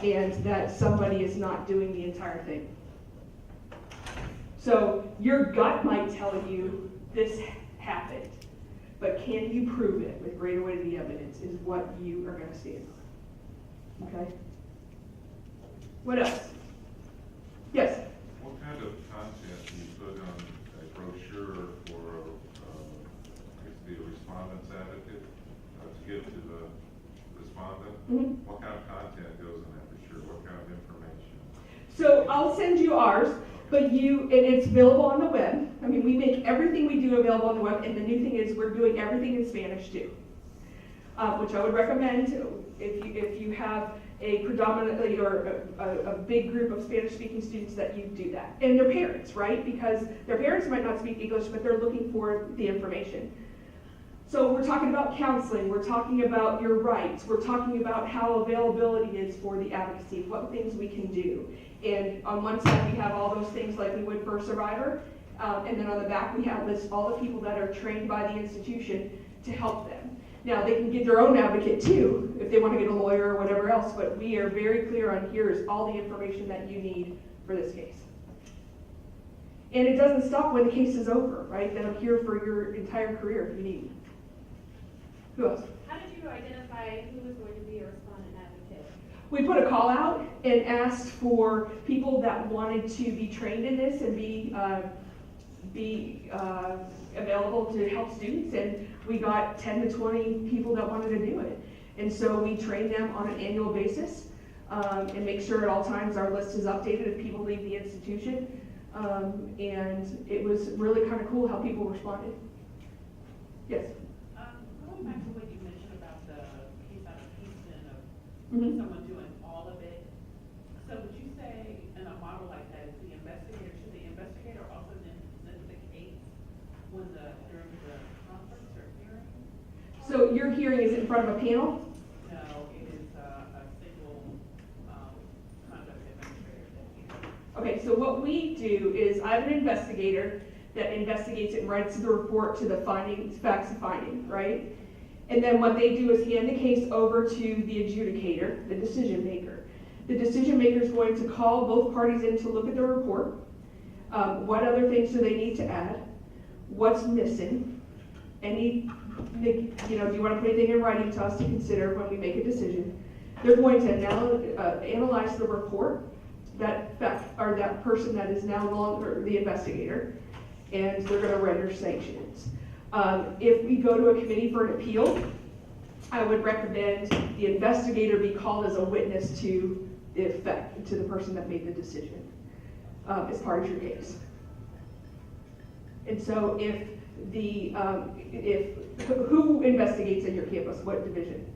and that somebody is not doing the entire thing. So your gut might tell you this happened, but can you prove it with greater weight of the evidence is what you are going to stand on. Okay? What else? Yes? What kind of content do you put on a brochure for the respondent's advocate to give to the respondent? Mm-hmm. What kind of content goes in that brochure? What kind of information? So I'll send you ours, but and it's available on the web. I mean, we make everything we do available on the web, and the new thing is we're doing everything in Spanish too, which I would recommend if you have a predominantly or a big group of Spanish-speaking students that you do that. And their parents, right? Because their parents might not speak English, but they're looking for the information. So we're talking about counseling, we're talking about your rights, we're talking about how availability is for the advocacy, what things we can do. And on one side we have all those things like we would for a survivor, and then on the back we have all the people that are trained by the institution to help them. Now they can get their own advocate too, if they want to get a lawyer or whatever else, but we are very clear on here is all the information that you need for this case. And it doesn't stop when the case is over, right? That I'm here for your entire career if you need me. Who else? How did you identify who was going to be a respondent advocate? We put a call out and asked for people that wanted to be trained in this and be available to help students, and we got 10 to 20 people that wanted to do it. And so we train them on an annual basis and make sure at all times our list is updated if people leave the institution. And it was really kind of cool how people responded. Yes? Going back to what you mentioned about the case out of Houston of someone doing all of it. So would you say in a model like that, should the investigator also then present the case during the conference or hearing? So your hearing is in front of a panel? No, it is a single conduct administrator that hears. Okay, so what we do is I have an investigator that investigates it and writes the report to the findings, facts of finding, right? And then what they do is hand the case over to the adjudicator, the decision maker. The decision maker is going to call both parties in to look at the report. What other things do they need to add? What's missing? Do you want to put anything in writing to us to consider when we make a decision? They're going to analyze the report, that person that is now no longer the investigator, and they're going to render sanctions. If we go to a committee for an appeal, I would recommend the investigator be called as a witness to the person that made the decision as part of your case. And so who investigates in your campus? What division?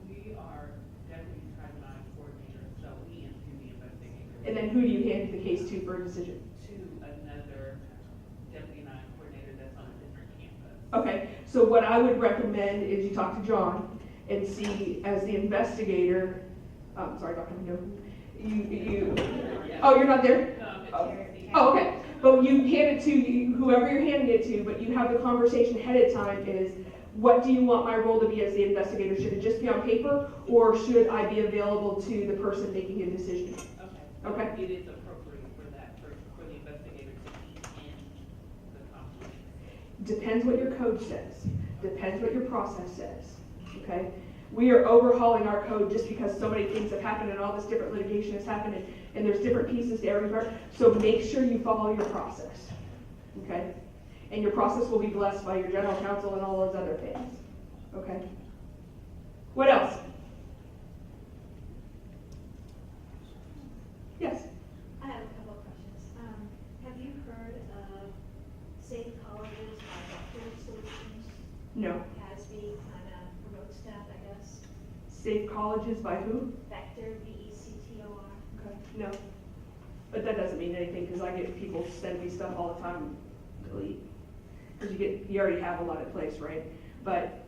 We are Deputy Title IX coordinator, so we do the investigation. And then who do you hand the case to for a decision? To another Deputy IX coordinator that's on a different campus. Okay, so what I would recommend is you talk to John and see as the investigator. Sorry, Dr. Mendo. Oh, you're not there? No, oh, okay. But you hand it to whoever you're handing it to, but you have the conversation ahead of time is, what do you want my role to be as the investigator? Should it just be on paper, or should I be available to the person making a decision? Okay. Okay. It is appropriate for that, for the investigator to be in the conversation. Depends what your code says. Depends what your process says. Okay? We are overhauling our code just because so many things have happened and all this different litigation has happened and there's different pieces to every part. So make sure you follow your process. Okay? And your process will be blessed by your general counsel and all those other things. Okay? What else? Yes? I have a couple of questions. Have you heard of Safe Colleges by Vector Solutions? No. CASB kind of remote staff, I guess. Safe Colleges by who? Vector, VECTOR. Okay. No. But that doesn't mean anything because I get people send me stuff all the time. Delete. Because you already have a lot in place, right? But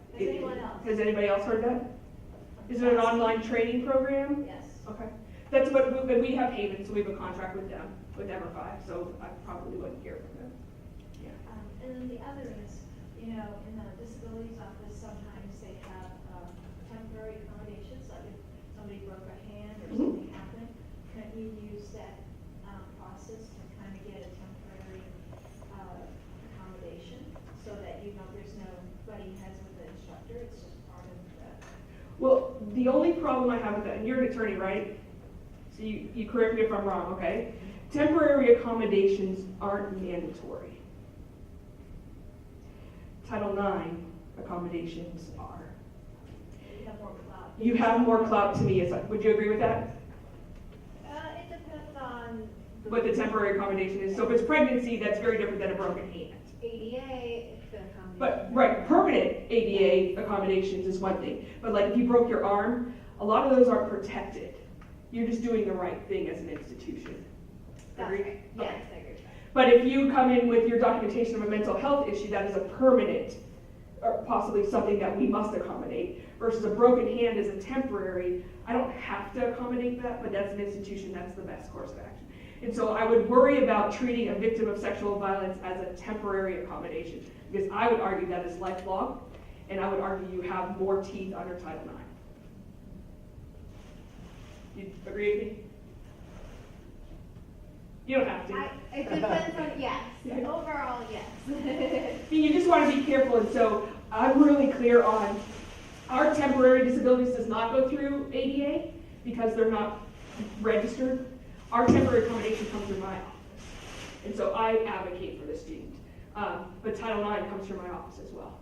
has anybody else heard that? Is it an online training program? Yes. Okay. That's what we have Haven, so we have a contract with them, with Ever5, so I probably wouldn't hear from them. Yeah. And then the other is, in the disabilities office, sometimes they have temporary accommodations, like if somebody broke a hand or something happened, can you use that process to kind of get a temporary accommodation so that there's no butting heads with the instructor, it's just part of the. Well, the only problem I have with that, and you're an attorney, right? So you correct me if I'm wrong, okay? Temporary accommodations aren't mandatory. Title IX accommodations are. You have more clout. You have more clout to me. Would you agree with that? It depends on. What the temporary accommodation is. So if it's pregnancy, that's very different than a broken hand. ADA, it's been accommodated. But, right, permanent ADA accommodations is one thing. But like if you broke your arm, a lot of those aren't protected. You're just doing the right thing as an institution. Agree? Right. Yes, I agree. But if you come in with your documentation of a mental health issue, that is a permanent, or possibly something that we must accommodate, versus a broken hand is a temporary. I don't have to accommodate that, but that's an institution, that's the best course of action. And so I would worry about treating a victim of sexual violence as a temporary accommodation, because I would argue that is lifelong, and I would argue you have more teeth under Title IX. You agree with me? You don't have to. It depends on, yes. Overall, yes. You just want to be careful, and so I'm really clear on our temporary disabilities does not go through ADA because they're not registered. Our temporary accommodation comes through my office, and so I advocate for the student. But Title IX comes through my office as well.